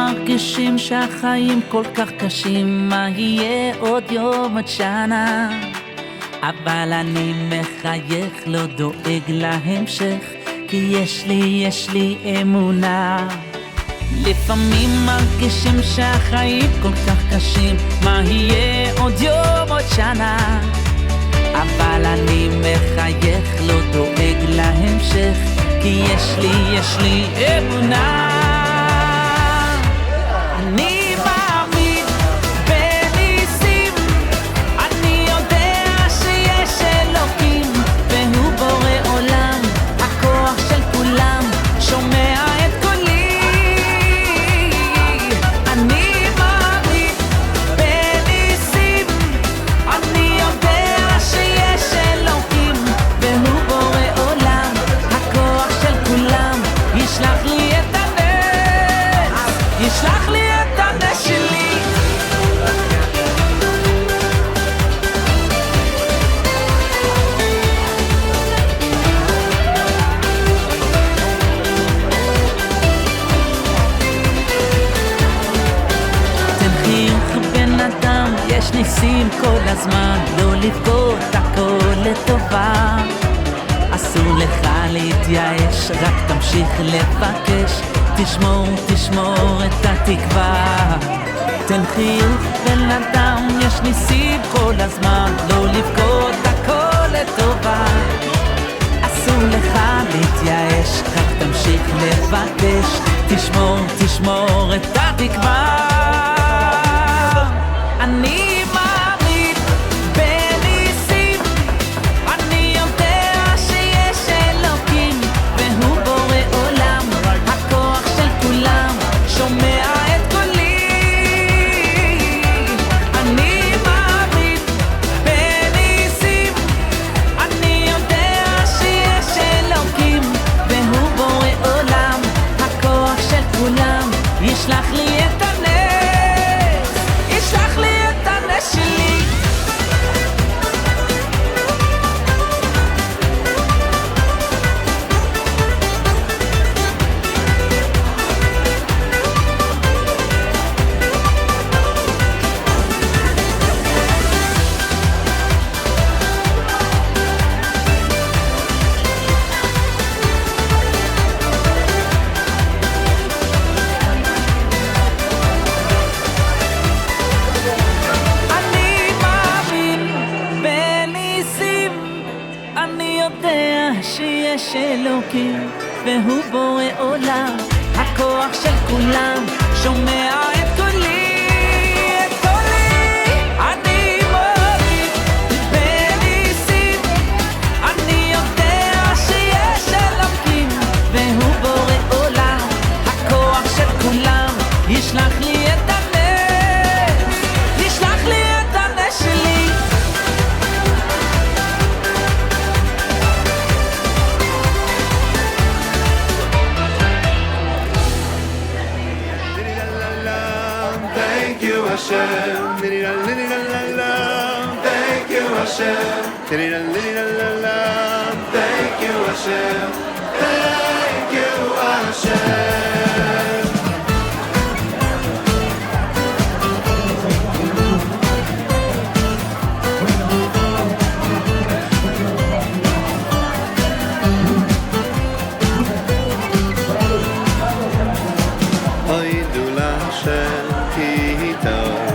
מרגישים שהחיים כל כך קשים, מה יהיה עוד יום עד שנה? אבל אני מחייך, לא דואג להמשך, כי יש לי אמונה. לפעמים מרגישים שהחיים כל כך קשים, מה יהיה עוד יום עוד שנה? אבל אני מחייך, לא דואג להמשך, כי יש לי אמונה. אני מאמין בניסים, אני יודע שיש אלוקים, והוא בורא עולם, הכוח של כולם, שומע את קולי. אני מאמין בניסים, אני יודע שיש אלוקים, והוא בורא עולם, הכוח של כולם, ישלח לי את הנס, ישלח לי את הנס שלי. תן חיוך בן אדם, יש ניסים כל הזמן, לא לבכות, הכל לטובה. אסור לך להתייאש, רק תמשיך לבקש, תשמור את התקווה. תן חיוך בן אדם, יש ניסים כל הזמן, לא לבכות, הכל לטובה. אסור לך להתייאש, רק תמשיך לבקש, תשמור את התקווה. אני מאמין בניסים, אני יודע שיש אלוקים, והוא בורא עולם, הכוח של כולם, שומע את קולי. אני מאמין בניסים, אני יודע שיש אלוקים, והוא בורא עולם, הכוח של כולם, ישלח לי את הנס, ישלח לי את הנס שלי. אני מאמין בניסים, אני יודע שיש אלוקים, והוא בורא עולם, הכוח של כולם, שומע את קולי, את קולי. אני מאמין בניסים, אני יודע שיש אלוקים, והוא בורא עולם, הכוח של כולם, ישלח לי את הנס, ישלח לי את הנס שלי. Thank you Hashem, thank you Hashem, thank you Hashem, thank you Hashem. Oidu Hashem ki tov,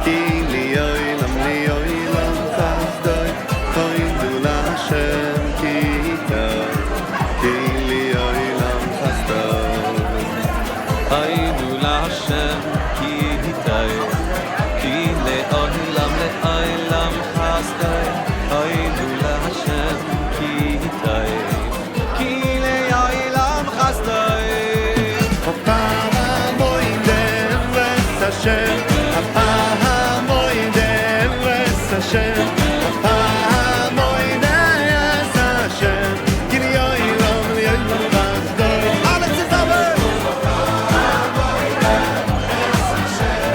ki li oilam chasdoi. Oidu Hashem ki tov, ki li oilam chasdoi. Oidu Hashem ki tov, ki li oilam chasdoi. Oidu Hashem ki tov, ki li oilam chasdoi. Hashem, Apahamoidem Ves Hashem, Apahamoidem Hashem, Kiri Yoilom Liyoilom Chasdoi. Alex is over! Apahamoidem Ves Hashem,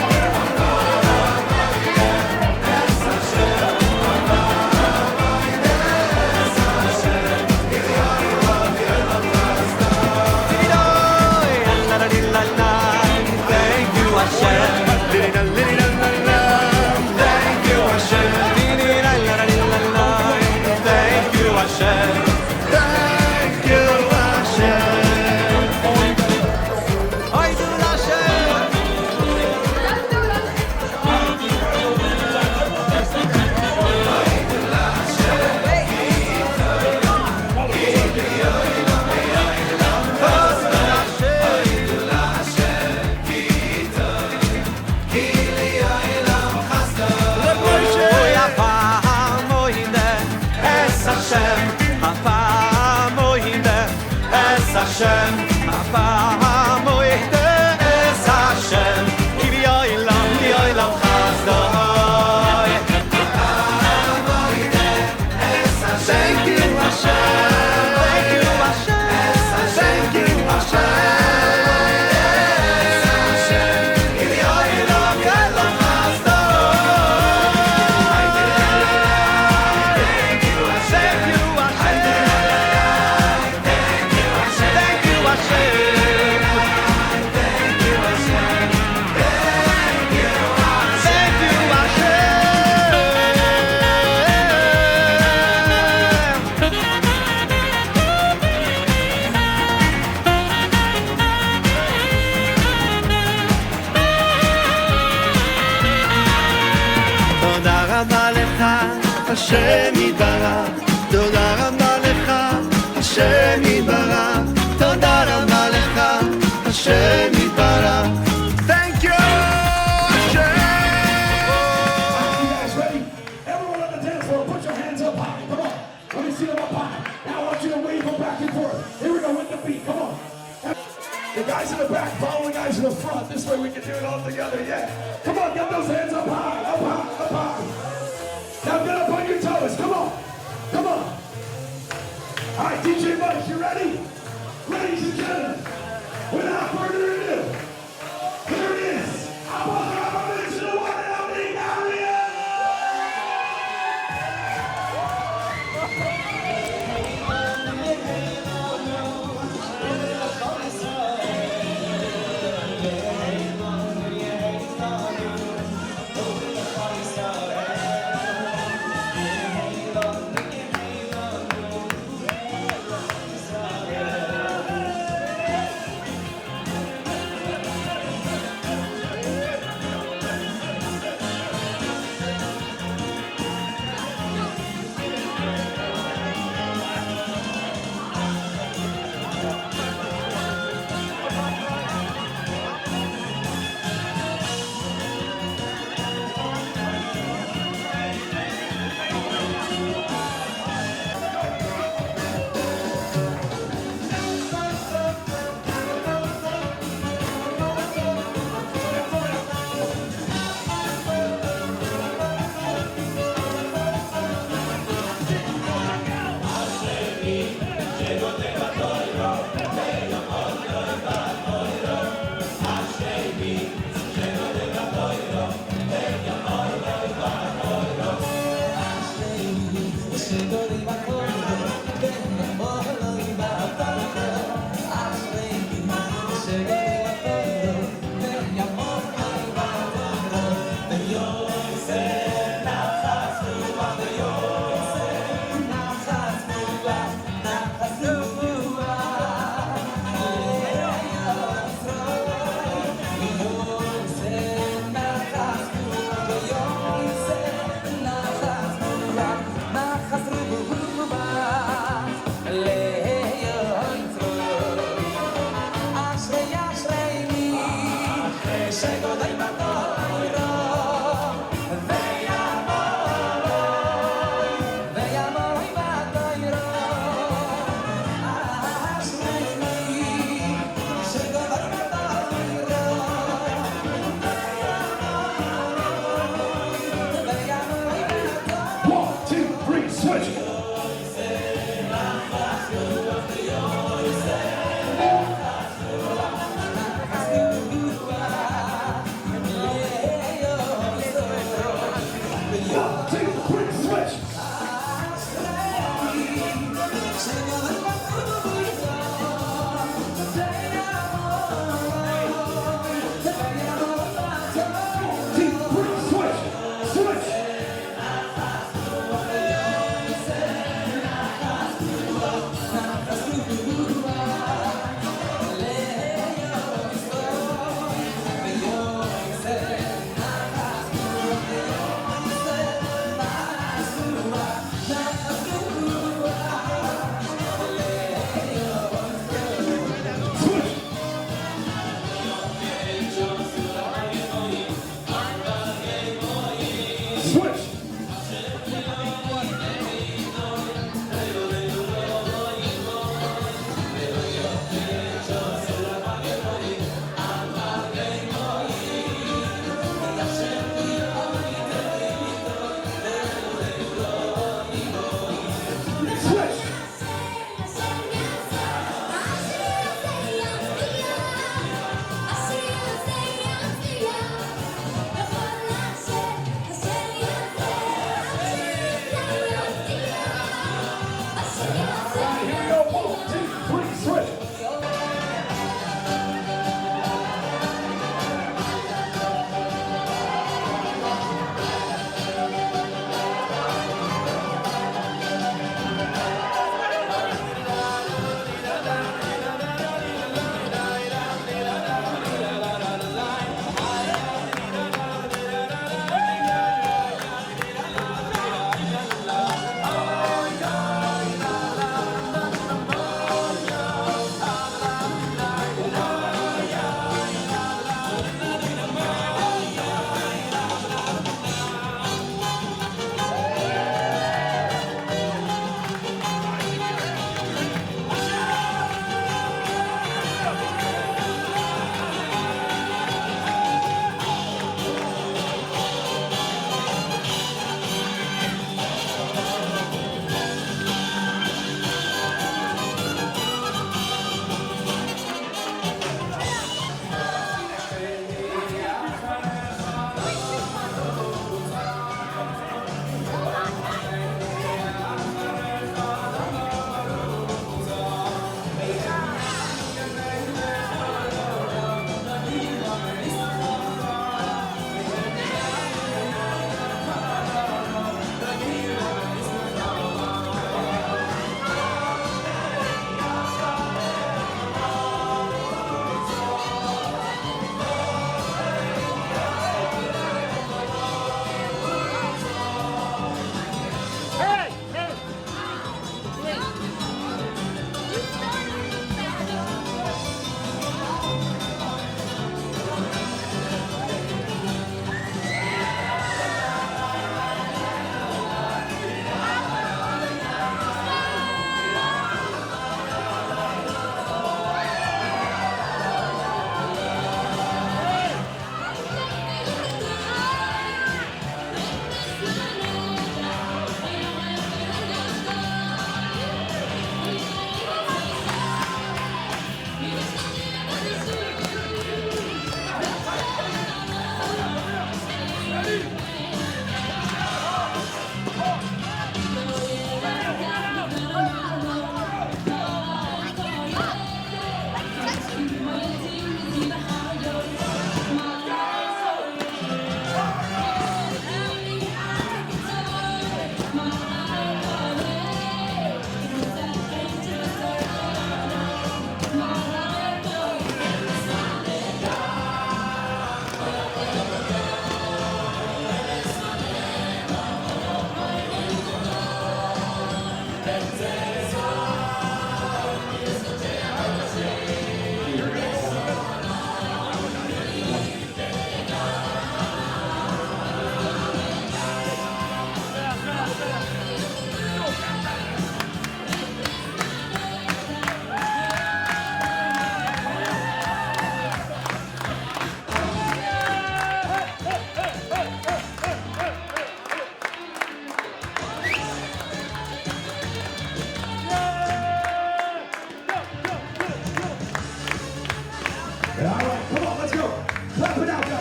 השם יתברך, תודה רבה לך, השם יתברך, תודה רבה לך, השם יתברך. Thank you, השם. You guys ready? Everyone on the dance floor, put your hands up high. Come on. Let me see them up high. Now I want you to wave them back and forth. Here we go with the beat. Come on. The guys in the back follow the guys in the front. This way we can do it all together. Yeah. Come on, get those hands up high, up high, up high. Now get up on your toes. Come on. Come on. All right, DJ Mike, you ready? Ladies and gentlemen, without further ado, here it is. I'm on the Maamin to the one and only Gavriel.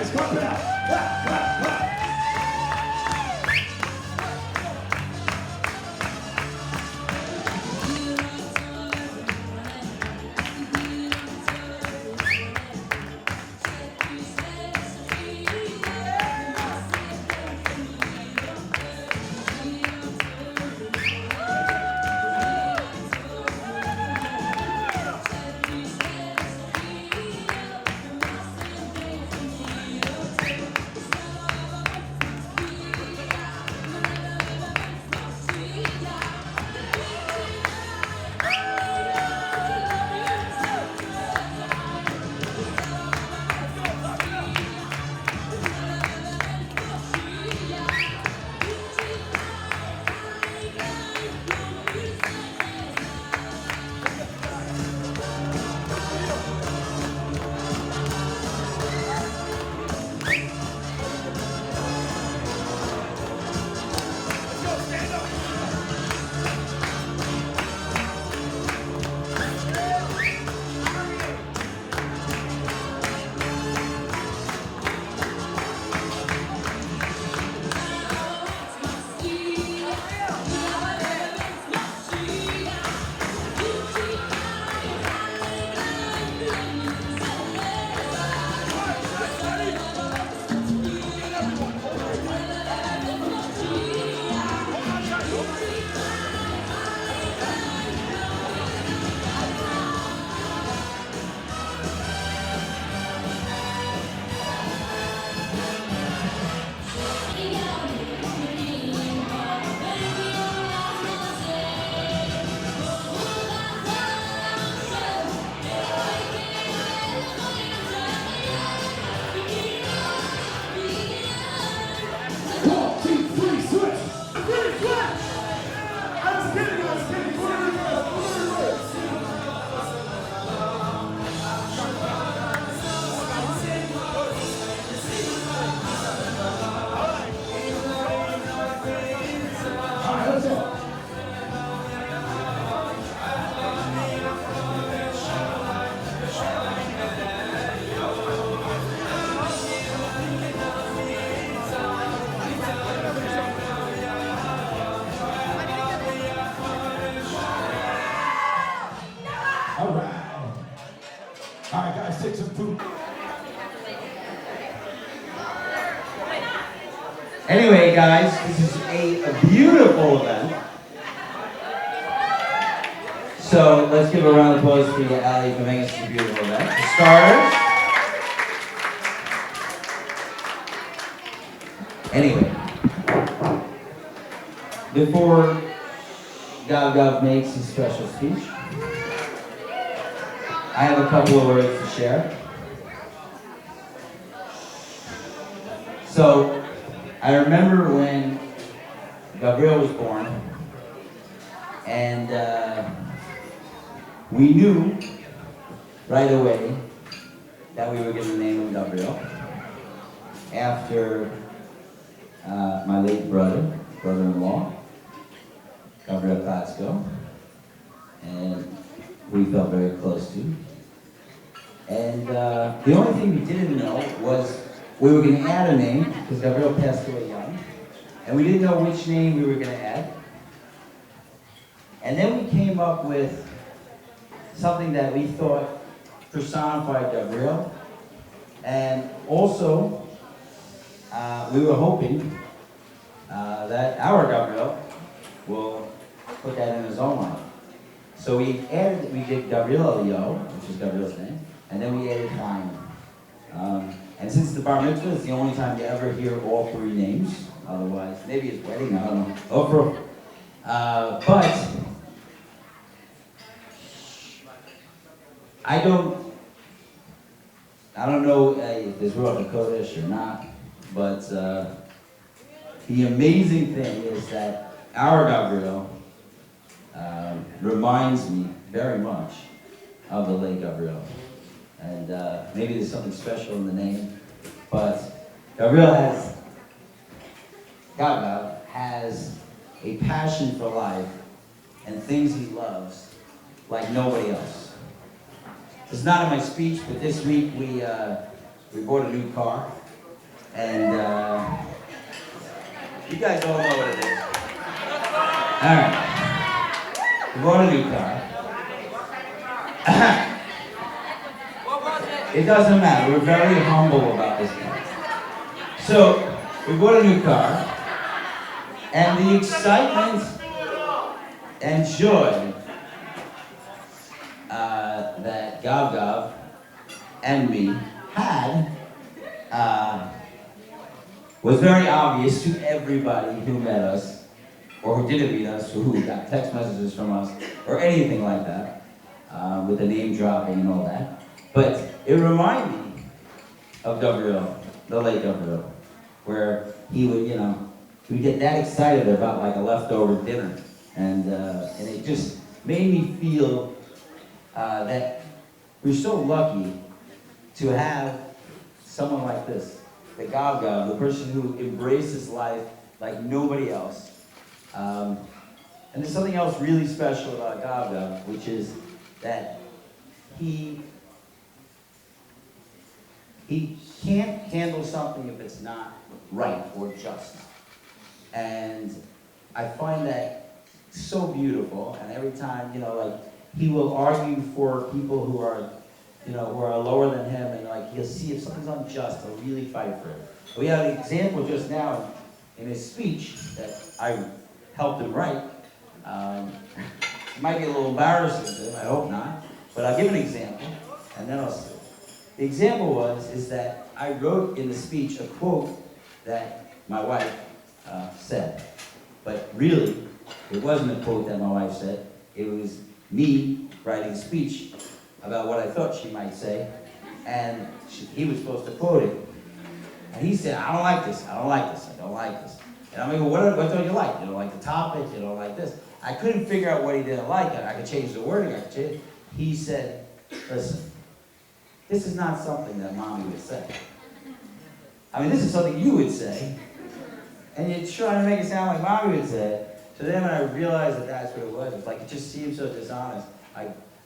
hands, clap it out. Clap, clap, clap. All right, guys, take some food. Anyway, guys, this is a beautiful event. So let's give a round of applause for Ali for making this a beautiful event. For starters. Anyway, before Gav makes his special speech, I have a couple of words to share. So, I remember when Gavriel was born, and we knew right away that we were going to name him Gavriel after my late brother-in-law, Gavriel Patsko, and we felt very close to. And the only thing we didn't know was we were going to add a name, because Gavriel passed away young, and we didn't know which name we were going to add. And then we came up with something that we thought personified Gavriel, and also we were hoping that our Gavriel will put that in his own life. So we did Gavriel Eliyahu, which is Gavriel's name, and then we added Chaim. And since the bar mitzvah is the only time you ever hear all three names, otherwise, maybe his wedding, I don't know. But I don't know if this Ruach HaKodesh or not, but the amazing thing is that our Gavriel reminds me very much of the late Gavriel. And maybe there's something special in the name, but Gavriel has a passion for life and things he loves like nobody else. It's not in my speech, but this week we bought a new car, And you guys all know what it is. All right. We bought a new car. It doesn't matter. We're very humble about this car. So, we bought a new car, and the excitement and joy that Gav and me had was very obvious to everybody who met us, or who didn't meet us, or who got text messages from us, or anything like that, with the name dropping and all that. But it reminded me of Gavriel, the late Gavriel, where he would, he would get that excited about like a leftover dinner, and it just made me feel that we're so lucky to have someone like this, the Gav, the person who embraces life like nobody else. And there's something else really special about Gav, which is that he can't handle something if it's not right or just. And I find that so beautiful, and every time, he will argue for people who are lower than him, and he'll see if something's unjust, he'll really fight for it. We have an example just now in his speech that I helped him write. It might be a little embarrassing to him, I hope not, but I'll give an example, and then I'll see. The example is that I wrote in the speech a quote that my wife said, but really, it wasn't a quote that my wife said, it was me writing a speech about what I thought she might say, and he was supposed to quote it. And he said, I don't like this, I don't like this, I don't like this. And I'm like, well, what don't you like? You don't like the topic, you don't like this. I couldn't figure out what he didn't like. I could change the wording, I could change it. He said, listen, this is not something that Mommy would say. I mean, this is something you would say, and you're trying to make it sound like Mommy would say it. So then when I realized that that's what it was, it's like it just seemed so dishonest.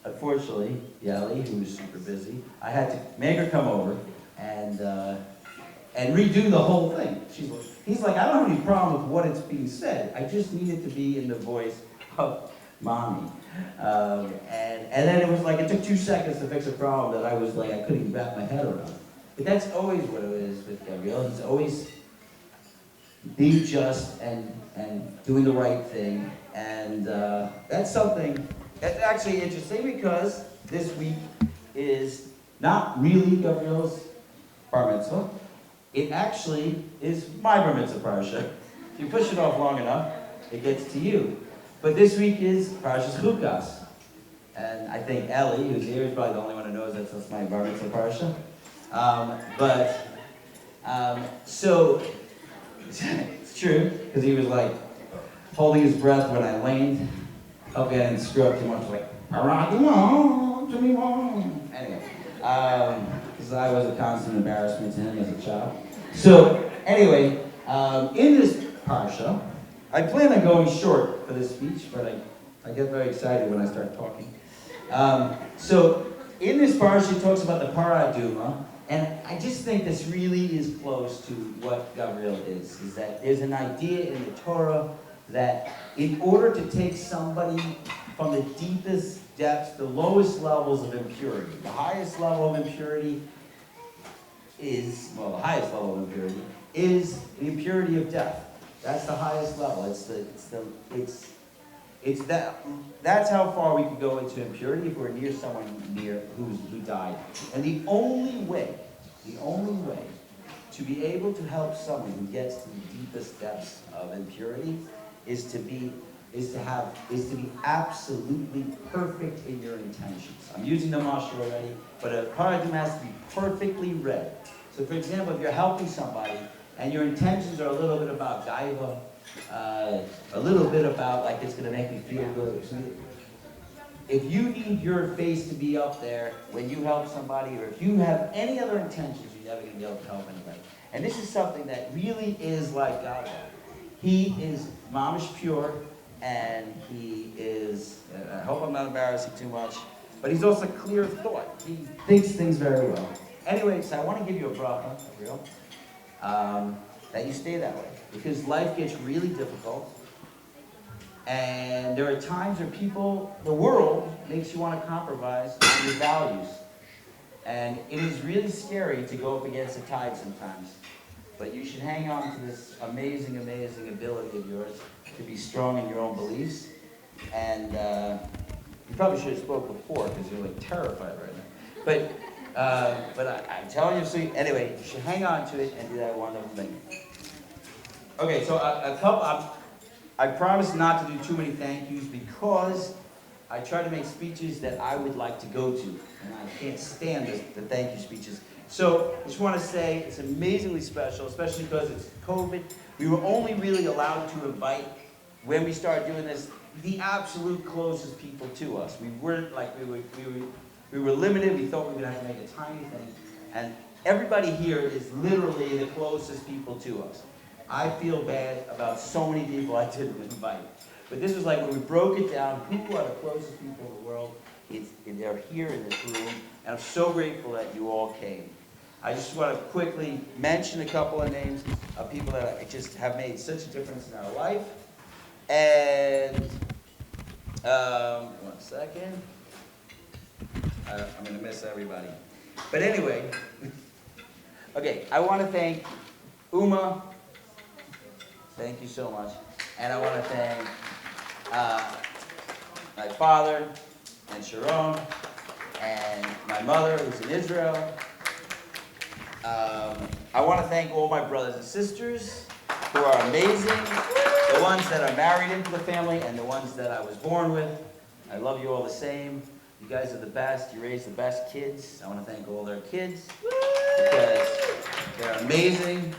Unfortunately, Yali, who was super busy, I had to make her come over and redo the whole thing. He's like, I don't have any problem with what it's being said. I just need it to be in the voice of Mommy. And then it was like, it took 2 seconds to fix a problem that I was like, I couldn't even wrap my head around. But that's always what it is with Gavriel. He's always being just and doing the right thing. And that's something that's actually interesting because this week is not really Gavriel's bar mitzvah. It actually is my bar mitzvah parsha. If you push it off long enough, it gets to you. But this week is Parshas Chukas. And I think Ellie, who's here, is probably the only one who knows that's my bar mitzvah parsha. So it's true, because he was like holding his breath when I leaned. Okay, I didn't screw up too much, like, anyway, because I was a constant embarrassment to him as a child. So, anyway, in this parsha, I plan on going short for this speech, but I get very excited when I start talking. So, in this parsha, it talks about the paraduma, and I just think this really is close to what Gavriel is that there's an idea in the Torah that in order to take somebody from the deepest depths, the lowest levels of impurity, the highest level of impurity is, the highest level of impurity is the impurity of death. That's the highest level. That's how far we could go into impurity if we're near someone who died. And the only way to be able to help someone who gets to the deepest depths of impurity is to be absolutely perfect in your intentions. I'm using the mashal already, but a paraduma has to be perfectly read. So for example, if you're helping somebody and your intentions are a little bit about gaiva, a little bit about like it's going to make me feel good. If you need your face to be up there when you help somebody, or if you have any other intentions, you're never going to be able to help anybody. And this is something that really is like God. He is mamish pure, and he is, I hope I'm not embarrassing too much, but he's also clear of thought. He thinks things very well. Anyway, so I want to give you a bracha, Gavriel. that you stay that way. Because life gets really difficult. And there are times where the world makes you want to compromise on your values. And it is really scary to go up against the tide sometimes. But you should hang on to this amazing, amazing ability of yours to be strong in your own beliefs. And you probably should have spoke before because you're like terrified right now. But I'm telling you, so anyway, you should hang on to it and do that wonderful thing. Okay, so I promise not to do too many thank yous because I try to make speeches that I would like to go to, and I can't stand the thank you speeches. So I just want to say it's amazingly special, especially because it's COVID. We were only really allowed to invite, when we started doing this, the absolute closest people to us. We weren't like, we were limited. We thought we would have to make a tiny thing. And everybody here is literally the closest people to us. I feel bad about so many people I didn't invite. But this was like when we broke it down, who are the closest people in the world? They're here in this room, and I'm so grateful that you all came. I just want to quickly mention a couple of names of people that just have made such a difference in our life. And, 1 second. I'm going to miss everybody. But anyway, okay, I want to thank Uma. Thank you so much. And I want to thank my father and Sharon and my mother who's in Israel. I want to thank all my brothers and sisters who are amazing, the ones that are married into the family and the ones that I was born with. I love you all the same. You guys are the best. You raise the best kids. I want to thank all their kids because they're amazing.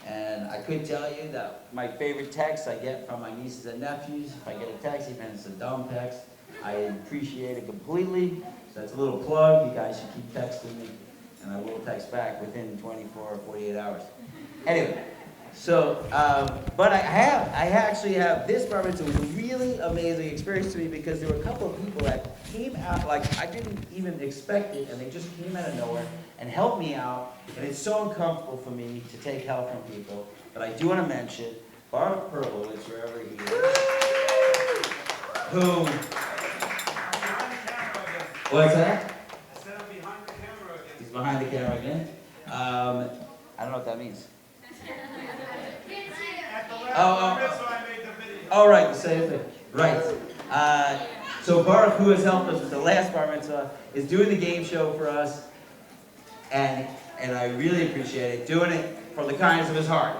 And I could tell you that my favorite text I get from my nieces and nephews, if I get a text, even if it's a dumb text, I appreciate it completely. So that's a little plug. You guys should keep texting me, and I will text back within 24 or 48 hours. Anyway, so, but I actually have, this bar mitzvah was a really amazing experience to me because there were a couple of people that came out, like I didn't even expect it, and they just came out of nowhere and helped me out, and it's so uncomfortable for me to take help from people, but I do want to mention Baruch Perlowitz, wherever he is, who, what's that? I said I'm behind the camera again. He's behind the camera again. I don't know what that means. At the last mitzvah, I made the video. Oh, right, the same thing. Right. So Baruch, who has helped us with the last bar mitzvah, is doing the game show for us, and I really appreciate it, doing it from the kindness of his heart.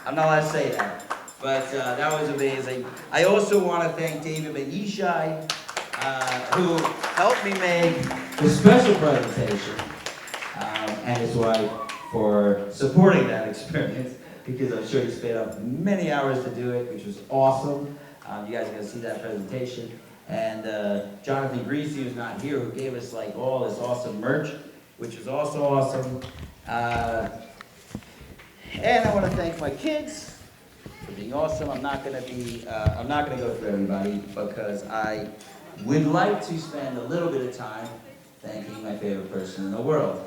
I'm not allowed to say that, but that was amazing. I also want to thank David Ben Yishai, who helped me make the special presentation, and his wife for supporting that experience, because I'm sure he spent up many hours to do it, which was awesome. You guys are going to see that presentation. And Jonathan Greasy, who's not here, who gave us like all this awesome merch, which was also awesome. And I want to thank my kids for being awesome. I'm not going to go through everybody because I would like to spend a little bit of time thanking my favorite person in the world,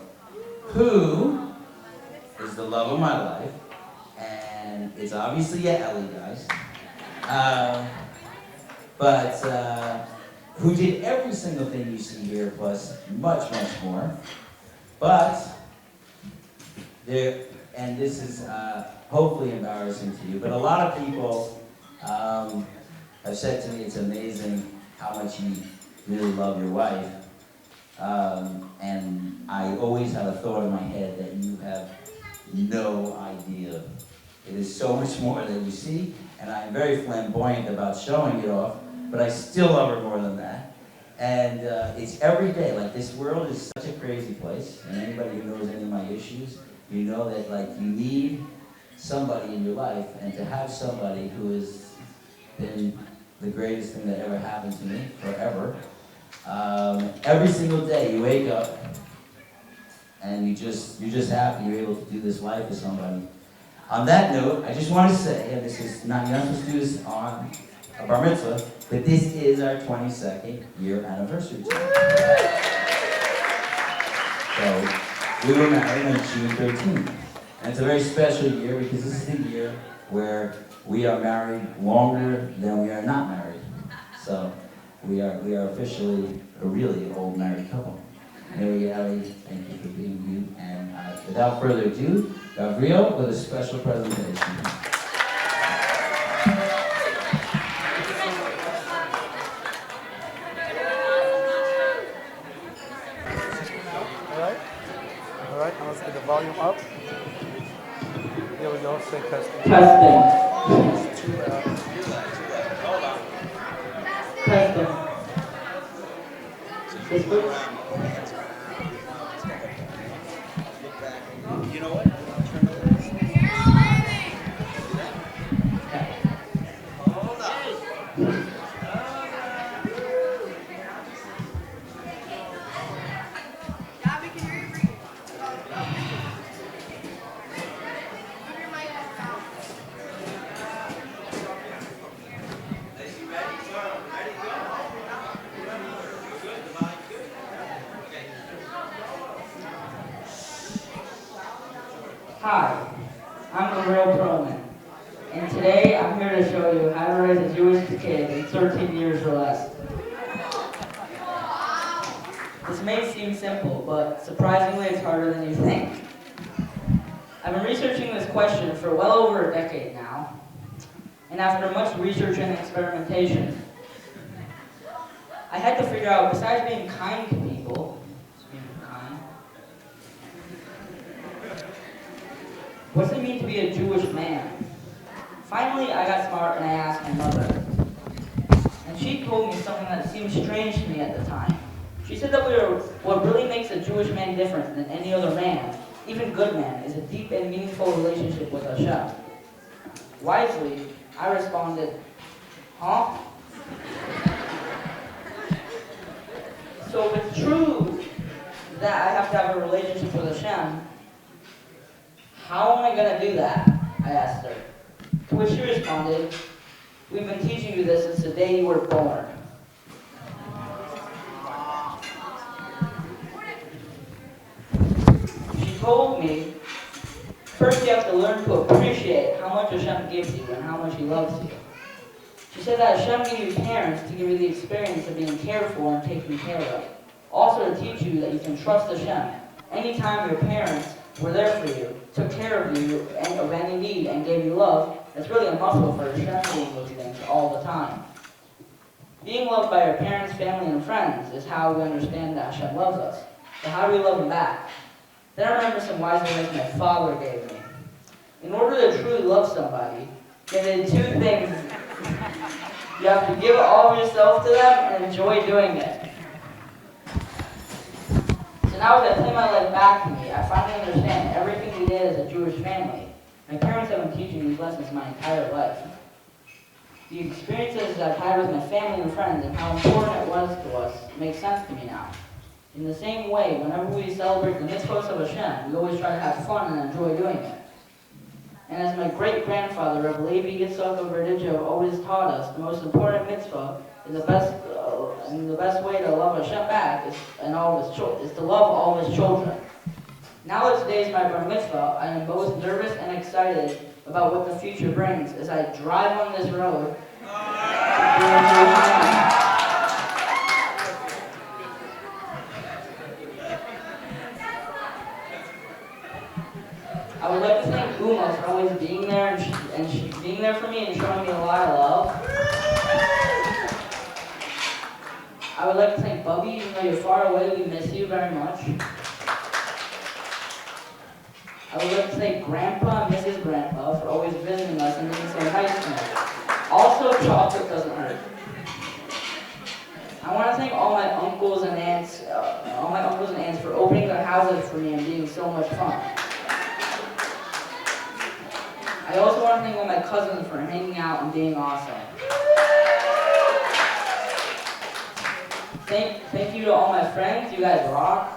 who is the love of my life, and it's obviously Ellie, guys, but who did every single thing you see here, plus much, much more. But there, and this is hopefully embarrassing to you, but a lot of people have said to me it's amazing how much you really love your wife. And I always have a thought in my head that you have no idea. It is so much more than you see, and I am very flamboyant about showing it off, but I still love her more than that. And it's every day. Like, this world is such a crazy place, and anybody who knows any of my issues, you know that, like, you need somebody in your life, and to have somebody who has been the greatest thing that ever happened to me, forever. Every single day you wake up, and you're just happy you're able to do this life with somebody. On that note, I just want to say, and this is not, you're not supposed to do this on a bar mitzvah, but this is our 22nd year anniversary. So, we were married on June 13th. And it's a very special year because this is the year where we are married longer than we are not married. So we are officially a really old married couple. Mary Ellie, thank you for being you. And without further ado, Gavriel with a special presentation. All right, now let's get the volume up. Here we go, say testing. Testing. It's too loud. Testing. This good? Hi, I'm Gavriel, and today I'm here to show you how to raise a Jewish kid in 13 years or less. This may seem simple, but surprisingly it's harder than you think. I've been researching this question for well over a decade now, and after much research and experimentation, I had to figure out, besides being kind to people, what's it mean to be a Jewish man? Finally, I got smart and I asked my mother. And she told me something that seemed strange to me at the time. She said that what really makes a Jewish man different than any other man, even good man, is a deep and meaningful relationship with Hashem. Wisely, I responded, huh? So if it's true that I have to have a relationship with Hashem, how am I going to do that? I asked her. To which she responded, we've been teaching you this since the day you were born. She told me, first you have to learn to appreciate how much Hashem gives you and how much He loves you. She said that Hashem gave you parents to give you the experience of being cared for and taken care of. Also to teach you that you can trust Hashem. Anytime your parents were there for you, took care of you and of any need, and gave you love, it's really a muscle for Hashem doing those things all the time. Being loved by our parents, family, and friends is how we understand that Hashem loves us. So how do we love Him back? Then I remember some wise advice my father gave me. In order to truly love somebody, there are two things. You have to give all of yourself to them and enjoy doing it. So now as I play my life back to me, I finally understand everything we did as a Jewish family. My parents have been teaching these lessons my entire life. The experiences I've had with my family and friends and how important it was to us make sense to me now. In the same way, whenever we celebrate the mitzvahs of Hashem, we always try to have fun and enjoy doing it. And as my great-grandfather, Rabbi Levi Yitzchak always taught us, the most important mitzvah is the best way to love Hashem back is to love all of His children. Now that today is my bar mitzvah, I am both nervous and excited about what the future brings as I drive on this road. I would like to thank Uma for always being there and being there for me and showing me a lot of love. I would like to thank Bubby, even though you're far away, we miss you very much. I would like to thank Grandpa and Mrs. Grandpa for always visiting us and being so nice to me. Also, chocolate doesn't hurt. I want to thank all my uncles and aunts for opening their houses for me and being so much fun. I also want to thank all my cousins for hanging out and being awesome. Thank you to all my friends. You guys rock.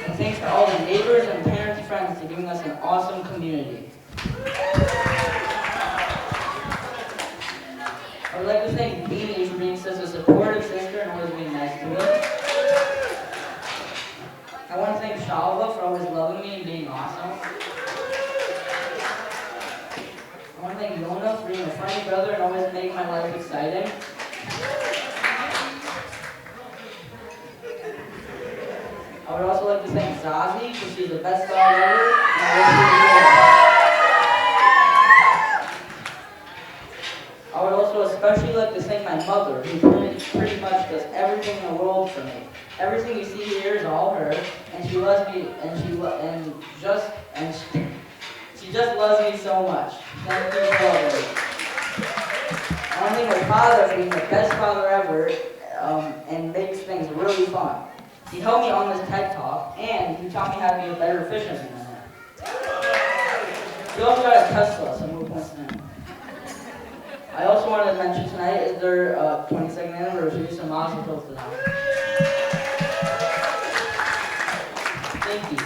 And thanks to all the neighbors and parents and friends for giving us an awesome community. I would like to thank Binisim for being such a supportive sister and always being nice to me. Zazie, because she's the best dog ever. And I would also especially like to thank my mother, who pretty much does everything in the world for me. Everything you see here is all her, and she loves me, she just loves me so much. Thank you for loving me. I want to thank my father for being the best father ever, and makes things really fun. He helped me on this TED Talk, and he taught me how to be a better fisherman than that. He also got a Tesla, so move points to him. I also wanted to mention tonight is their 22nd anniversary, so mazel tov to them. Thank you.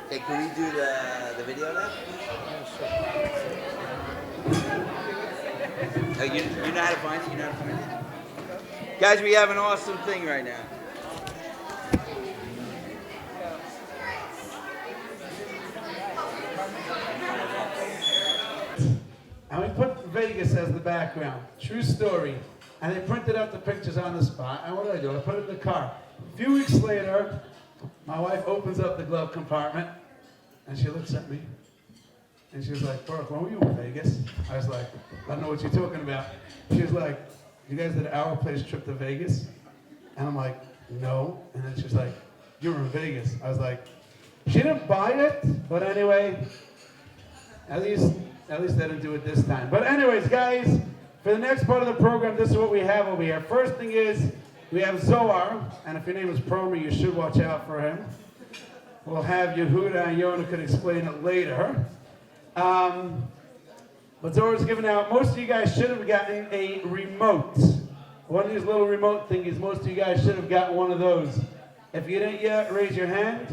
Hey, can we do the video now? Oh, you know how to find it? You know how to find it? Guys, we have an awesome thing right now. And we put Vegas as the background. True story. And they printed out the pictures on the spot. And what do? I put it in the car. A few weeks later, my wife opens up the glove compartment, and she looks at me. And she was like, Burke, when were you in Vegas? I was like, I don't know what you're talking about. She was like, you guys did our place trip to Vegas? And I'm like, no. And then she's like, you were in Vegas. I was like, she didn't buy it, but anyway, at least I didn't do it this time. But anyways, guys, for the next part of the program, this is what we have over here. First thing is, we have Zohar, and if your name is Promer, you should watch out for him. We'll have Yehuda and Yonah could explain it later. But Zohar's given out. Most of you guys should have gotten a remote. One of these little remote thingies, most of you guys should have gotten one of those. If you didn't yet, raise your hand.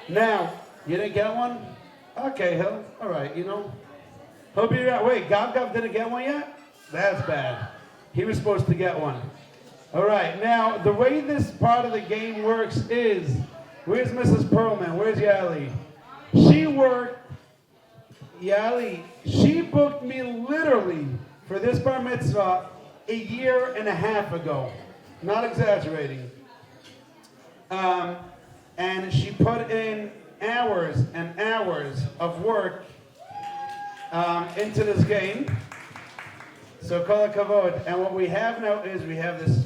Now, you didn't get one? Okay, all right, you know. He'll be right. Wait, Gav didn't get one yet? That's bad. He was supposed to get one. All right, now, the way this part of the game works is, where's Mrs. Perlman? Where's Yali? She booked me literally for this bar mitzvah a year and a half ago. Not exaggerating. And she put in hours and hours of work into this game. So kol hakavod. And what we have now is we have this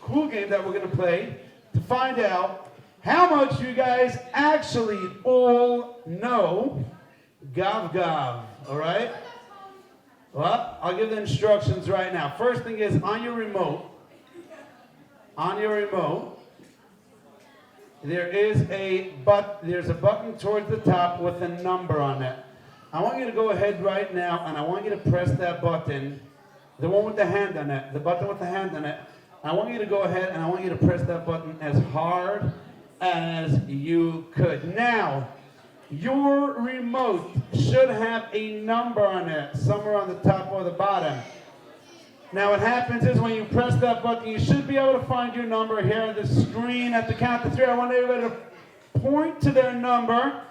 cool game that we're going to play to find out how much you guys actually all know Gav. All right? Well, I'll give the instructions right now. First thing is on your remote, there's a button towards the top with a number on it. I want you to go ahead right now, and I want you to press that button, the one with the hand on it, the button with the hand on it. I want you to go ahead, and I want you to press that button as hard as you could. Now, your remote should have a number on it, somewhere on the top or the bottom. Now what happens is when you press that button, you should be able to find your number here on the screen. At the count of 3, I want everybody to point to their number,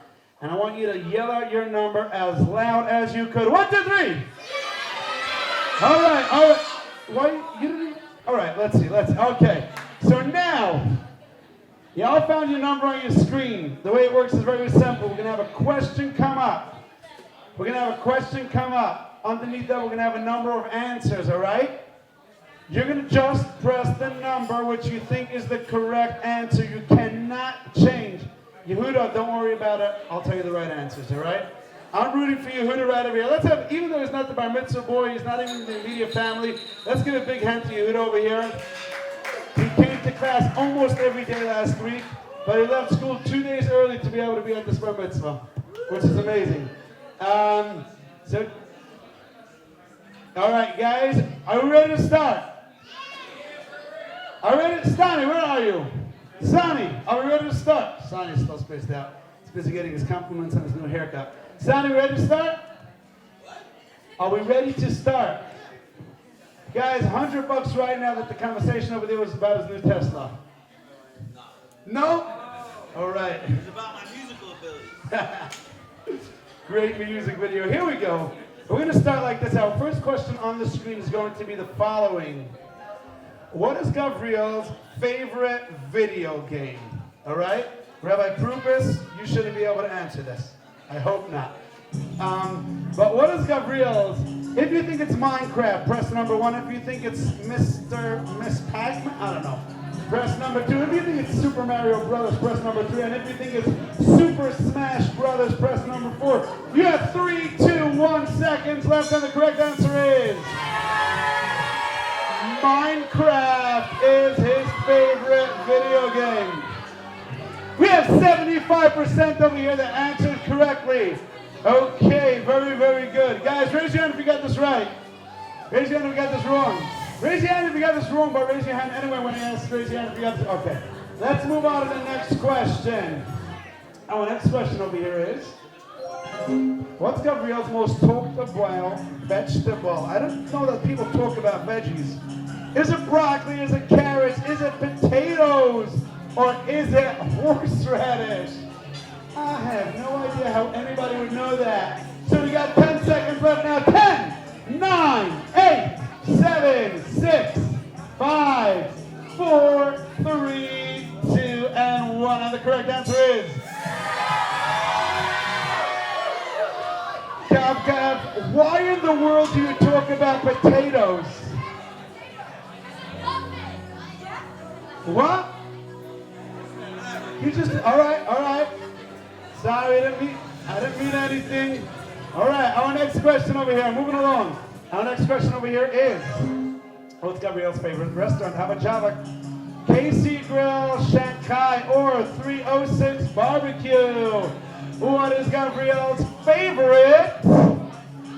and I want you to yell out your number as loud as you could. 1, 2, 3. All right. Why you didn't? All right. Let's see. Okay. So now, y'all found your number on your screen. The way it works is very simple. We're gonna have a question come up. Underneath that, we're going to have a number of answers, all right? You're going to just press the number which you think is the correct answer. You cannot change. Yehuda, don't worry about it. I'll tell you the right answers, all right? I'm rooting for Yehuda right over here. Let's have, even though he's not the bar mitzvah boy, he's not even in the immediate family, let's give a big hand to Yehuda over here. He came to class almost every day last week, but he left school 2 days early to be able to be at this bar mitzvah, which is amazing. All right, guys, are we ready to start? Are we ready? Sonny, where are you? Sonny, are we ready to start? Sonny's still spaced out. He's busy getting his compliments on his new haircut. Sonny, ready to start? Are we ready to start? Guys, $100 right now that the conversation over there was about his new Tesla. No? All right. It's about my musical ability. Great music video. Here we go. We're going to start like this. Our first question on the screen is going to be the following. What is Gavriel's favorite video game? All right? Rabbi Prupis, you shouldn't be able to answer this. I hope not. But what is Gavriel's? If you think it's Minecraft, press number 1. If you think it's Miss Pac-Man, I don't know. Press number 2. If you think it's Super Mario Brothers, press number 3. And if you think it's Super Smash Brothers, press number 4. You have 3, 2, 1 seconds left, and the correct answer is Minecraft is his favorite video game. We have 75% over here that answered correctly. Okay, very, very good. Guys, raise your hand if you got this right. Raise your hand if you got this wrong. Raise your hand if you got this wrong, but raise your hand anyway when I ask. Raise your hand if you got this. Okay. Let's move on to the next question. Our next question over here is, what's Gavriel's most talked about vegetable? I don't know that people talk about veggies. Is it broccoli? Is it carrots? Is it potatoes? Or is it horseradish? I have no idea how anybody would know that. So we got 10 seconds left now. 10, 9, 8, 7, 6, 5, 4, 3, 2, and 1. And the correct answer is Gav, why in the world do you talk about potatoes? What? You just, all right. Sorry, I didn't mean anything. All right, our next question over here, moving along. Our next question over here is, what's Gavriel's favorite restaurant? How about Java? KC Grill, Shanghai, or 306 Barbecue? What is Gavriel's favorite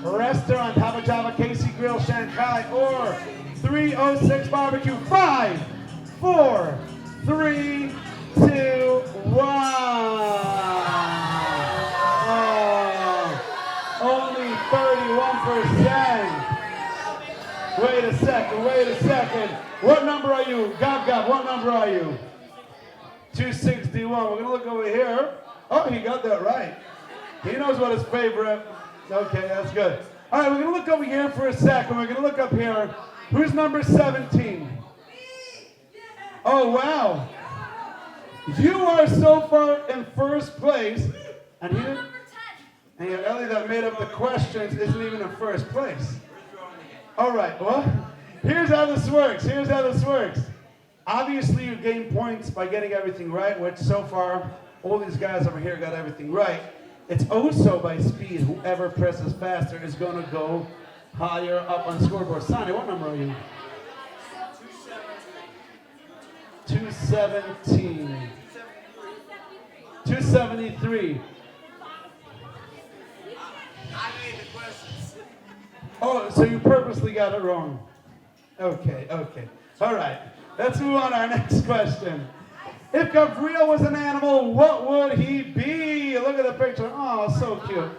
restaurant? How about Java, KC Grill, Shanghai, or 306 Barbecue? 5, 4, 3, 2, 1. Only 31%. Wait a second. What number are you? Gav, what number are you? 261. We're going to look over here. Oh, he got that right. He knows what his favorite. Okay, that's good. All right, we're going to look over here for a second. We're going to look up here. Who's number 17? Oh, wow. You are so far in first place. And he didn't. And your Ellie that made up the questions isn't even in first place. All right, well, here's how this works. Obviously, you gain points by getting everything right, which so far, all these guys over here got everything right. It's also by speed. Whoever presses faster is going to go higher up on scoreboard. Sonny, what number are you? 217. 273. I made the questions. Oh, so you purposely got it wrong. Okay. All right. Let's move on to our next question. If Gavriel was an animal, what would he be? Look at the picture. Oh, so cute.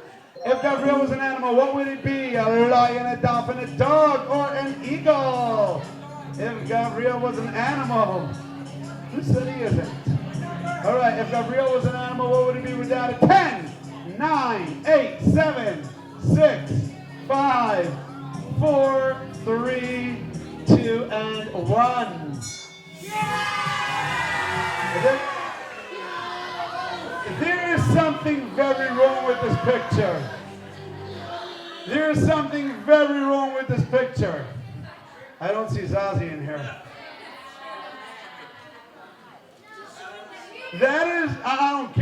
If Gavriel was an animal, what would he be? A lion, a dolphin, a dog, or an eagle? If Gavriel was an animal. Who said he isn't? All right, if Gavriel was an animal, what would he be without a 10, 9, 8, 7, 6, 5, 4, 3, 2, and 1. There is something very wrong with this picture. There is something very wrong with this picture. I don't see Zazie in here. That is, I don't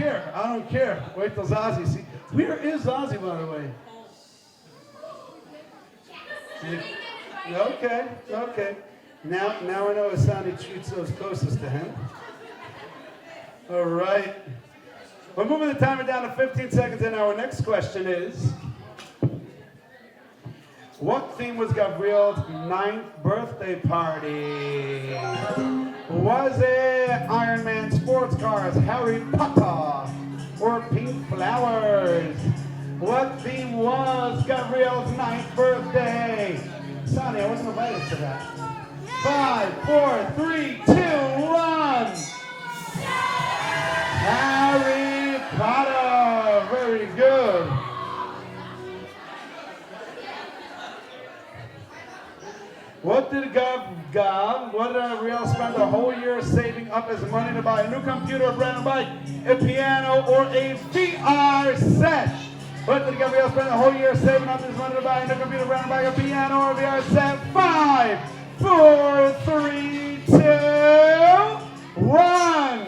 care. Wait till Zazie see. Where is Zazie, by the way? Okay. Now I know Asani treats those closest to him. All right. We're moving the timer down to 15 seconds, and our next question is, what theme was Gavriel's 9th birthday party? Was it Iron Man sports cars, Harry Potter, or pink flowers? What theme was Gavriel's 9th birthday? Sonny, I wasn't invited to that. 5, 4, 3, 2, 1. a whole year saving up his money to buy a new computer, a brand new bike, a piano, or a VR set? What did Gavriel spend a whole year saving up his money to buy a new computer, a brand new bike, a piano, or a VR set? 5, 4, 3, 2, 1.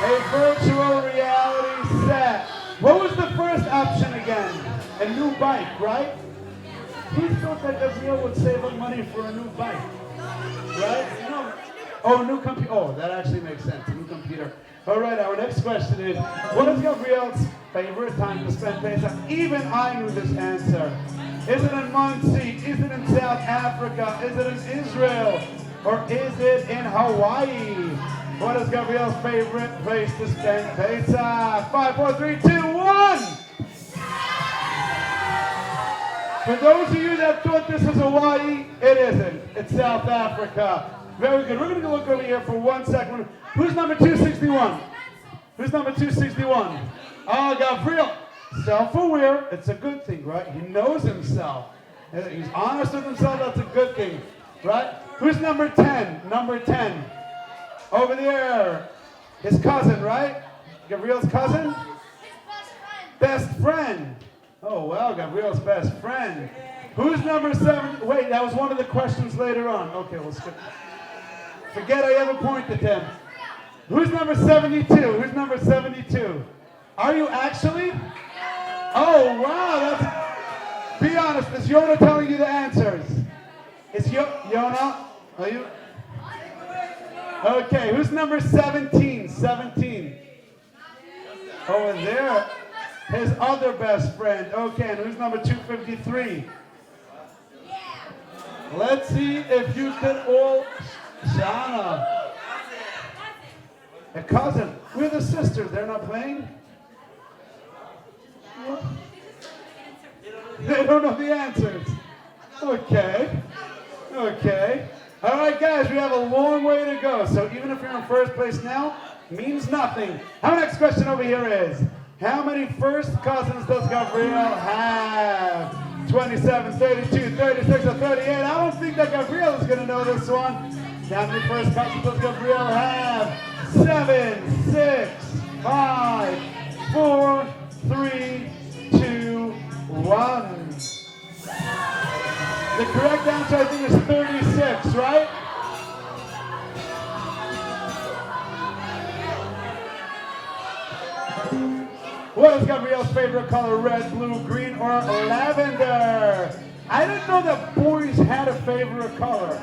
A virtual reality set. What was the first option again? A new bike, right? Who thought that Gavriel would save up money for a new bike? Right? No. Oh, new computer. Oh, that actually makes sense. A new computer. All right, our next question is, what is Gavriel's favorite time to spend Pesach? Even I knew this answer. Is it in Muncie? Is it in South Africa? Is it in Israel? Or is it in Hawaii? What is Gavriel's favorite place to spend Pesach? 5, 4, 3, 2, 1. For those of you that thought this was Hawaii, it isn't. It's South Africa. Very good. We're going to look over here for 1 second. Who's number 261? Who's number 261? Oh, Gavriel. Self-aware. It's a good thing, right? He knows himself. He's honest with himself. That's a good thing, right? Who's number 10? Number 10. Over there. His cousin, right? Gavriel's cousin? Best friend. Oh, wow, Gavriel's best friend. Who's number 7? Wait, that was one of the questions later on. Okay, we'll skip. Forget I ever pointed him. Who's number 72? Who's number 72? Are you actually? Oh, wow, that's... Be honest, is Yona telling you the answers? Is Yona? Are you? Okay, who's number 17? 17. Over there. His other best friend. Okay, and who's number 253? Let's see if you could all... Shana. A cousin. We're the sisters. They're not playing? They don't know the answers. Okay. Okay. All right, guys, we have a long way to go. So even if you're in first place now, means nothing. Our next question over here is, how many first cousins does Gavriel have? 27, 32, 36, or 38? I don't think that Gavriel is going to know this one. How many first cousins does Gavriel have? 7, 6, 5, 4, 3, 2, 1. The correct answer, I think, is 36, right? What is Gavriel's favorite color? Red, blue, green, or lavender? I didn't know that boys had a favorite color.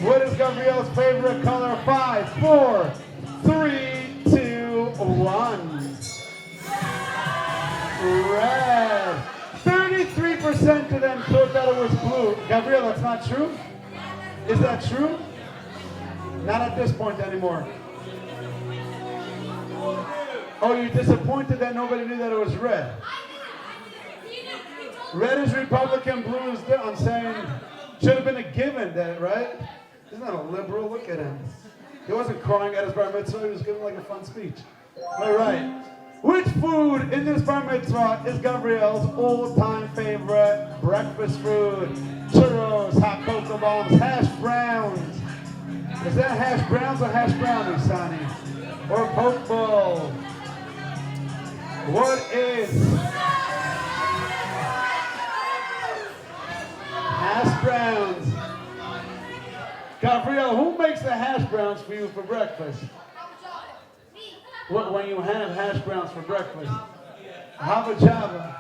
What is Gavriel's favorite color? 5, 4, 3, 2, 1. Red. 33% of them thought that it was blue. Gavriel, that's not true? Is that true? Not at this point anymore. Oh, you're disappointed that nobody knew that it was red. Red is Republican, blue is... I'm saying, should have been a given, that, right? He's not a liberal. Look at him. He wasn't crying at his bar mitzvah. He was giving like a fun speech. All right. Which food in this bar mitzvah is Gavriel's all-time favorite breakfast food? Churros, hot cocoa bombs, hash browns. Is that hash browns or hash brownies, Sonny? Or poke bowl? What is hash browns? Gavriel, who makes the hash browns for you for breakfast? What, when you have hash browns for breakfast? Haba Java.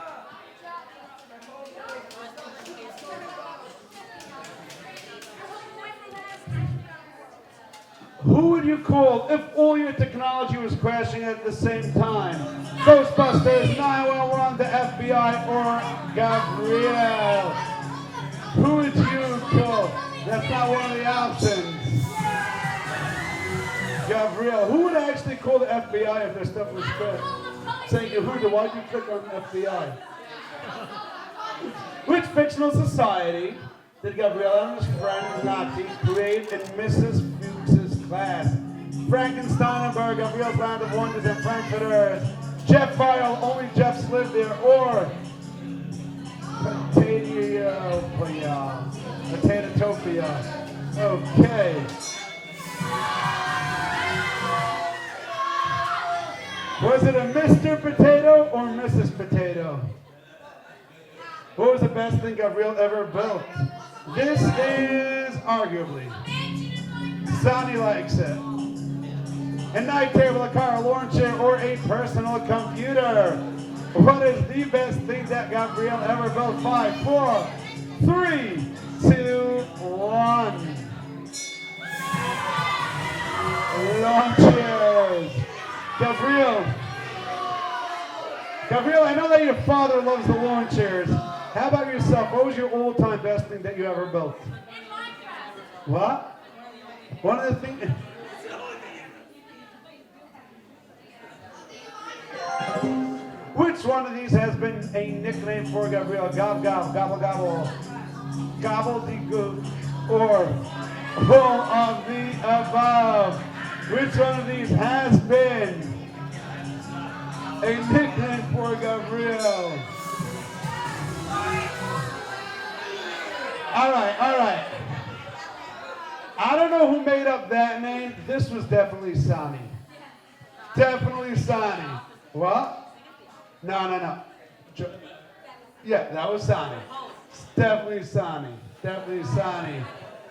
Who would you call if all your technology was crashing at the same time? Ghostbusters, 911, the FBI, or Gavriel? Who would you call? That's not one of the options. Gavriel. Who would actually call the FBI if their stuff was crashed? Saying, Yehuda, why'd you click on FBI? Which fictional society did Gavriel and his friend Nati create in Mrs. Fuchs's class? Frankensteinenberg, Gavriel's Land of Wonders, and Frankfurters. Jeff Vial, only Jeffs live there, or Potato. Potato-topia. Okay. Was it a Mr. Potato or Mrs. Potato? What was the best thing Gavriel ever built? This is arguably. Sonny likes it. A night table, a car, a lawn chair, or a personal computer. What is the best thing that Gavriel ever built? 5, 4, 3, 2, 1. Lawn chairs. Gavriel, I know that your father loves the lawn chairs. How about yourself? What was your all-time best thing that you ever built? What? One of the things... Which one of these has been a nickname for Gavriel? Gobble, gobble, gobbledygook, or all of the above? Which one of these has been a nickname for Gavriel? All right. I don't know who made up that name. This was definitely Sonny. Definitely Sonny. What? No. Yeah, that was Sonny. Definitely Sonny.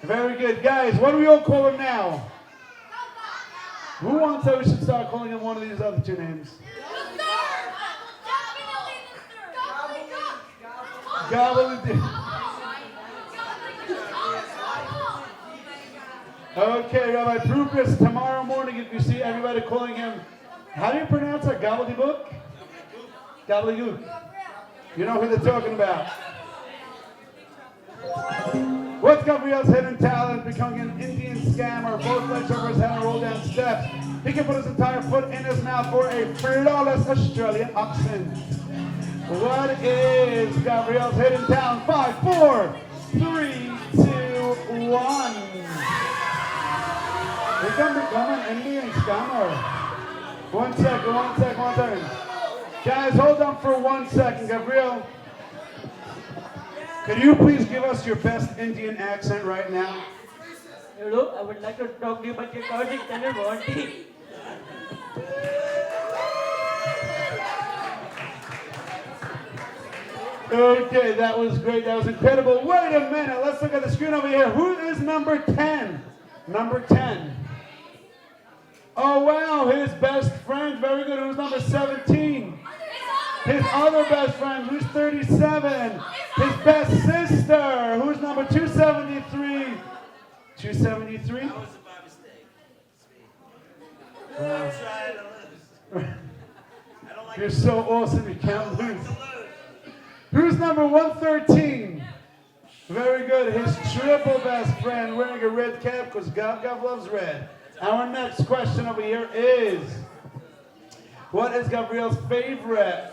Very good. Guys, what do we all call him now? Who wants that we should start calling him one of these other two names? Gobbledygook. Okay, Rabbi Prukas, tomorrow morning if you see everybody calling him, how do you pronounce that? Gobbledygook? Gobbledygook. You know who they're talking about. What's Gavriel's hidden talent? Becoming an Indian scammer, both legs over his head and roll down steps. He can put his entire foot in his mouth for a flawless Australian accent. What is Gavriel's hidden talent? 5, 4, 3, 2, 1. Become an Indian scammer. One second. Guys, hold on for 1 second. Gavriel, could you please give us your best Indian accent right now? Hello, I would like to talk to you about your causing tenor warranty. Okay, that was great. That was incredible. Wait a minute. Let's look at the screen over here. Who is number 10? Number 10. Oh, wow. His best friend. Very good. Who's number 17? His other best friend. Who's 37? His best sister. Who's number 273? 273? That was by mistake. I was trying to lose. I don't like You're so awesome. You can't lose. Who's number 113? Very good. His triple best friend wearing a red cap because Gav loves red. Our next question over here is, what is Gavriel's favorite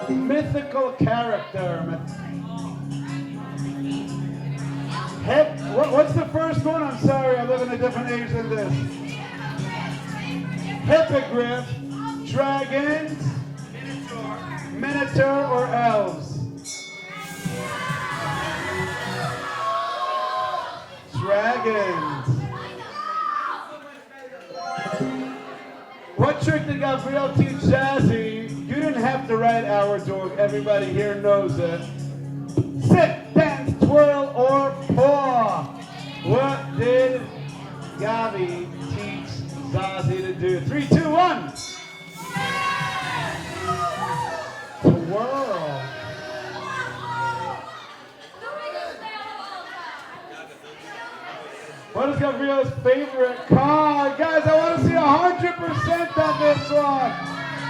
mythical character? What's the first one? I'm sorry, I live in a different age than this. Hippogriff, dragons, minotaur, or elves? Dragons. What trick did Gavriel teach Jazzy? You didn't have to write our dog. Everybody here knows it. Sit, dance, twirl, or paw. What did Gavi teach Zazie to do? 3, 2, 1. Twirl. What is Gavriel's favorite car? Guys, I want to see 100% on this one.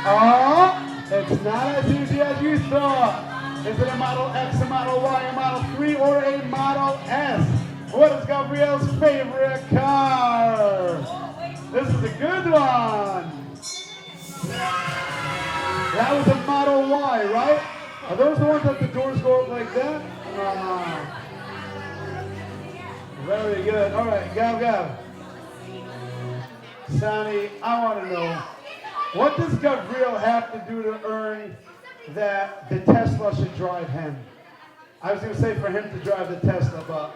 Oh, it's not as easy as you thought. Is it a Model X, a Model Y, a Model 3, or a Model S? What is Gavriel's favorite car? This is a good one. That was a Model Y, right? Are those the ones that the doors go up like that? Very good. All right, Gav. Sonny, I want to know, what does Gavriel have to do to earn that the Tesla should drive him? I was going to say for him to drive the Tesla, but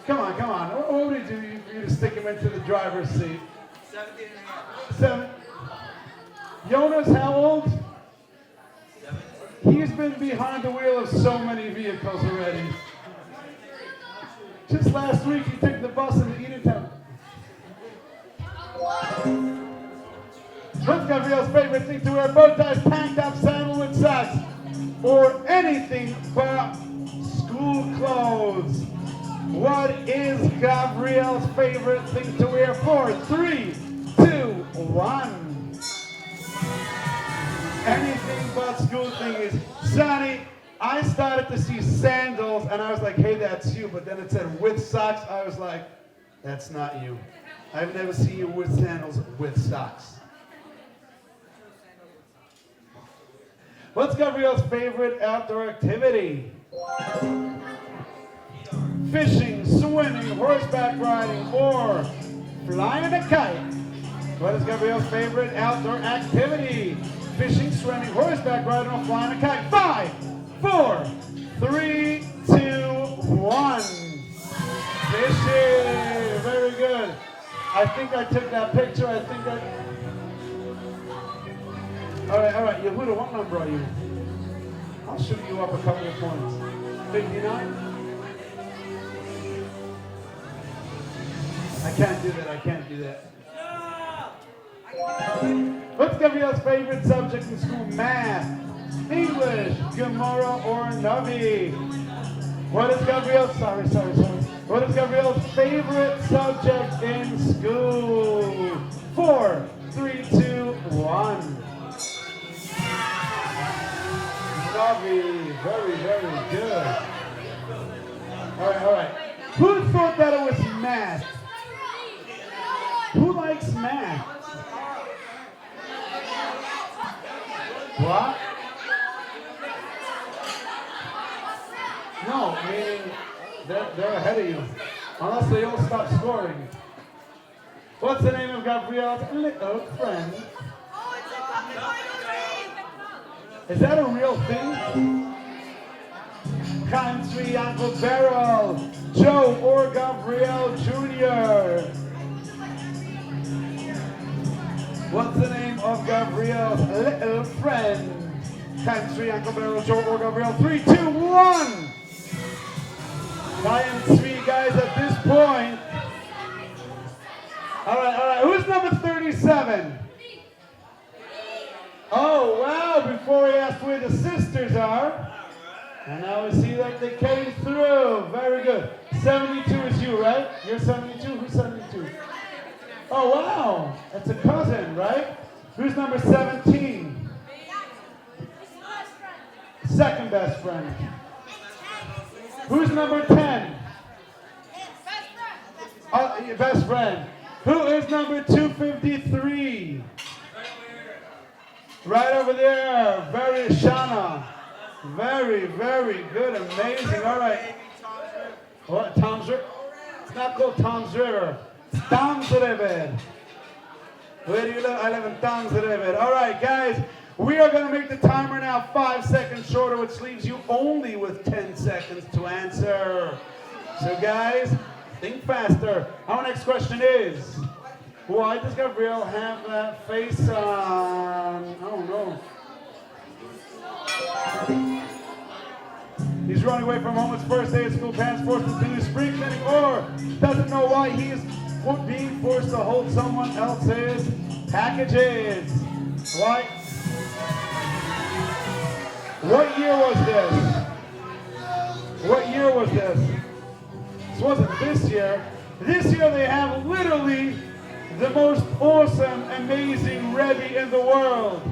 Come on, come on. What would he do for you to stick him into the driver's seat? 17 and a half. 7. Jonas, how old? 7. He's been behind the wheel of so many vehicles already. Just last week, he took the bus into Edentown. What's Gavriel's favorite thing to wear? Bow ties, tank top, sandal with socks, or anything but school clothes. What is Gavriel's favorite thing to wear? 4, 3, 2, 1. Anything but school things. Sonny, I started to see sandals, and I was like, hey, that's you. But then it said with socks. I was like, that's not you. I've never seen you with sandals with socks. What's Gavriel's favorite outdoor activity? Fishing, swimming, horseback riding, or flying a kite. What is Gavriel's favorite outdoor activity? Fishing, swimming, horseback riding, or flying a kite. 5, 4, 3, 2, 1. Fishing. Very good. I think I took that picture. All right. Yehuda, what number are you? I'll shoot you up a couple of points. 59? I can't do that. What's Gavriel's favorite subject in school? Math, English, Gemara, or Navi? What is Gavriel's, What is Gavriel's favorite subject in school? 4, 3, 2, 1. Navi, very, very good. All right. Who thought that it was math? Who likes math? What? No, meaning they're ahead of you. Unless they all stop scoring. What's the name of Gavriel's little friend? Is that a real thing? Country Uncle Beryl, Joe or Gavriel Jr. What's the name of Gavriel's little friend? Country Uncle Beryl, Joe or Gavriel. 3, 2, 1. I am 3 guys at this point. All right. Who's number 37? Oh, wow, before he asked where the sisters are. And now we see that they came through. Very good. 72 is you, right? You're 72? Who's 72? Oh, wow. That's a cousin, right? Who's number 17? Second best friend. Who's number 10? Oh, your best friend. Who is number 253? Right over there. Very Shana. Very, very good. Amazing. All right. What? Tom's River? It's not called Tom's River. It's Tom's River. Where do you live? I live in Tom's River. All right, guys. We are going to make the timer now 5 seconds shorter, which leaves you only with 10 seconds to answer. So, guys, think faster. Our next question is, why does Gavriel have that face on? I don't know. He's running away from home. It's first day of school. Parents forced him to do spring cleaning, or doesn't know why he is being forced to hold someone else's packages. Why? What year was this? What year was this? This wasn't this year. This year they have literally the most awesome, amazing Rebbe in the world.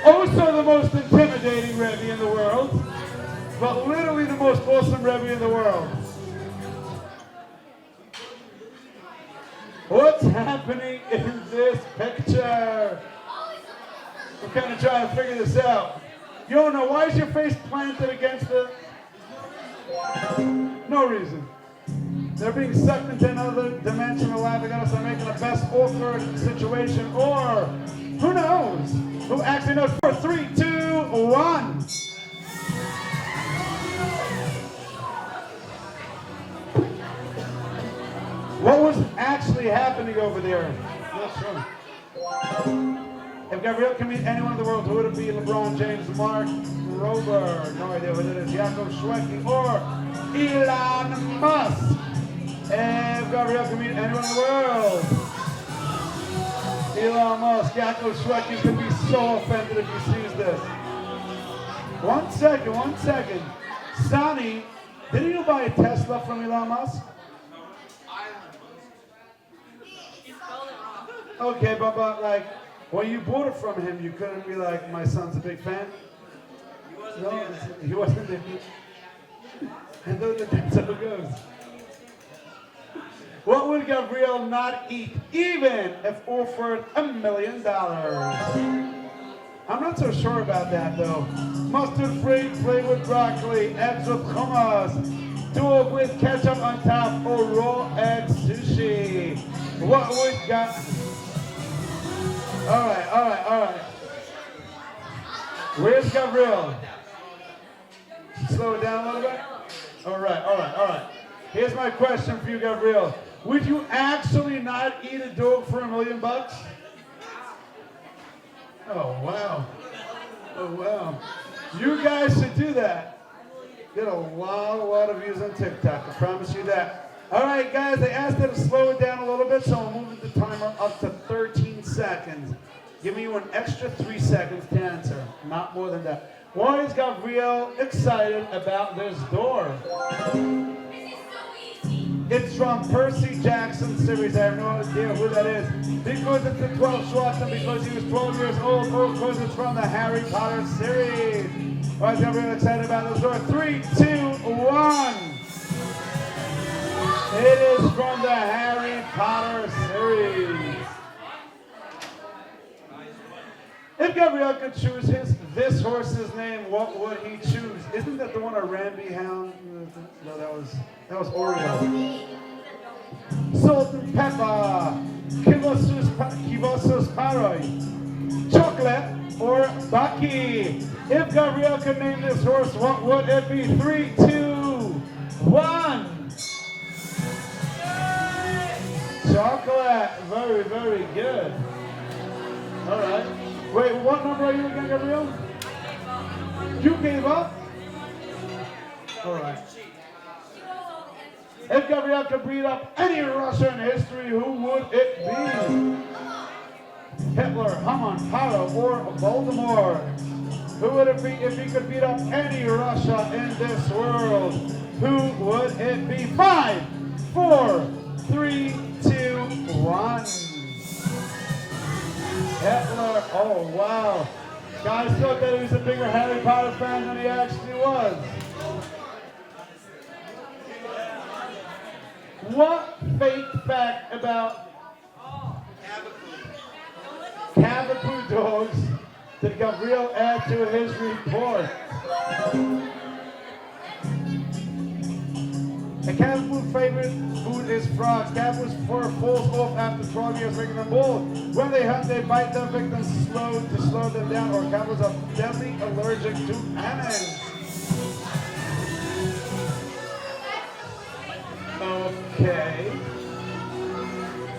Also the most intimidating Rebbe in the world, but literally the most awesome Rebbe in the world. What's happening in this picture? We're kind of trying to figure this out. Yona, why is your face planted against the... No reason. They're being sucked into another dimension of life. They're going to start making the best awkward situation, or who knows? Who actually knows? 4, 3, 2, 1. actually happening over there? Not sure. If Gavriel can meet anyone in the world, who would it be? LeBron James, Mark Rober, no idea who that is, Yaakov, Schweky, or Elon Musk? If Gavriel can meet anyone in the world, Elon Musk, Yaakov, Schweky is going to be so offended if he sees this. 1 second. Sonny, didn't you buy a Tesla from Elon Musk? Okay, but like, when you bought it from him, you couldn't be like, my son's a big fan? He wasn't there. And that's how it goes. What would Gavriel not eat, even if offered $1 million? I'm not so sure about that, though. Mustard free, flavored with broccoli, eggs with hummus, do it with ketchup on top, or raw egg sushi. What would All right. Where's Gavriel? Slow it down a little bit. All right. Here's my question for you, Gavriel. Would you actually not eat a dog for $1 million? Oh wow. You guys should do that. Get a lot of views on TikTok. I promise you that. All right, guys, I asked them to slow it down a little bit, so I'm moving the timer up to 13 seconds. Giving you an extra 3 seconds to answer, not more than that. Why is Gavriel excited about this door? It's from Percy Jackson series. I have no idea who that is. Because it's the 12 Schwartz, and because he was 12 years old, or because it's from the Harry Potter series. Why is Gavriel excited about this door? 3, 2, 1. It is from the Harry Potter series. If Gavriel could choose this horse's name, what would he choose? Isn't that the one a Ramby Hound? No, that was Oreo. Salt and pepper, kivosus paroi, chocolate, or Bucky. If Gavriel could name this horse, what would it be? 3, 2, 1. Chocolate. Very, very good. All right. Wait, what number are you again, Gavriel? You gave up? All right. If Gavriel could beat up any Russia in history, who would it be? Hitler, Haman, Paro, or Voldemort? Who would it be if he could beat up any Russia in this world? Who would it be? 5, 4, 3, 2, 1. Hitler. Oh, wow. Guys thought that he was a bigger Harry Potter fan than he actually was. What fake fact about Cavapoo dogs did Gavriel add to his report? A Cavapoo favorite food is frogs. Cavapoo's fur falls off after 12 years making them bald. When they hunt, they bite their victims to slow them down, or cavapoos are deadly allergic to almonds.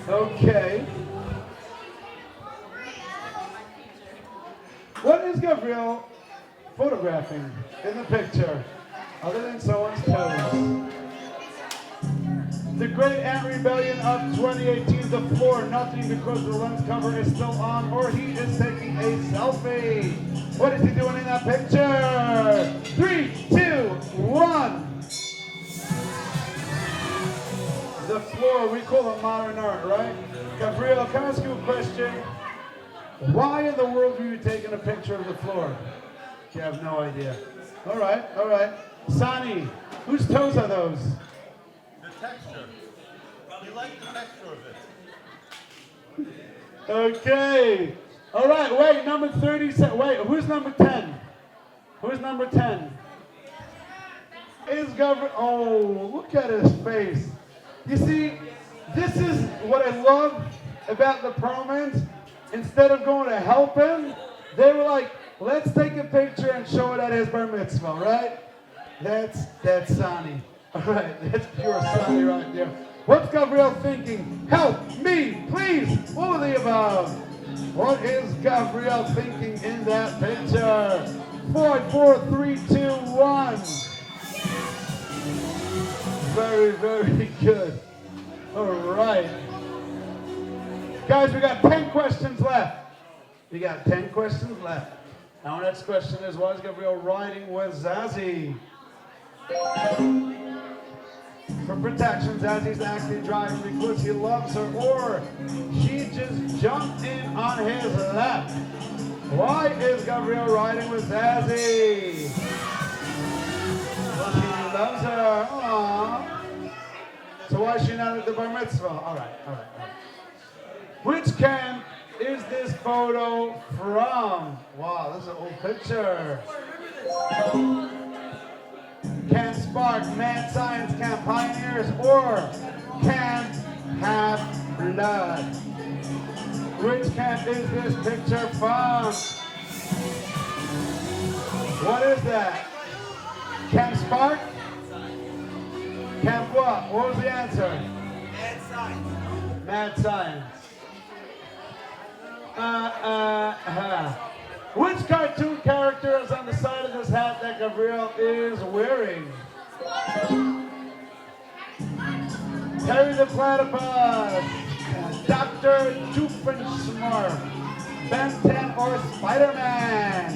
Okay. What is Gavriel photographing in the picture, other than someone's toes? The Great Ant Rebellion of 2018, the floor, nothing because the lens cover is still on, or he is taking a selfie. What is he doing in that picture? 3, 2, 1. The floor, we call it modern art, right? Gavriel, can I ask you a question? Why in the world were you taking a picture of the floor? You have no idea. All right. Sani, whose toes are those? The texture. You like the texture of it. Okay. All right, wait, number 37. Wait, who's number 10? Who's number 10? Is Gavriel. Oh, look at his face. You see, this is what I love about the Promans. Instead of going to help him, they were like, let's take a picture and show it at his bar mitzvah, right? That's Sani. All right, that's pure Sani right there. What's Gavriel thinking? Help me, please. All of the above. What is Gavriel thinking in that picture? 5, 4, 3, 2, 1. Very, very good. All right. Guys, we got 10 questions left. We got 10 questions left. Our next question is, why is Gavriel riding with Zazie? For protection, Zazie's actually driving because he loves her, or she just jumped in on his lap. Why is Gavriel riding with Zazie? Well, she loves her. Aww. So why is she not at the bar mitzvah? All right. Which camp is this photo from? Wow, this is an old picture. Camp Spark, Mad Science Camp Pioneers, or Camp Half Blood? Which camp is this picture from? What is that? Camp Spark? Camp what? What was the answer? Mad Science. Mad Science. Which cartoon character is on the side of this hat that Gavriel is wearing? Terry the Platypus, Dr. Doofenshmirtz, Ben 10, or Spider-Man?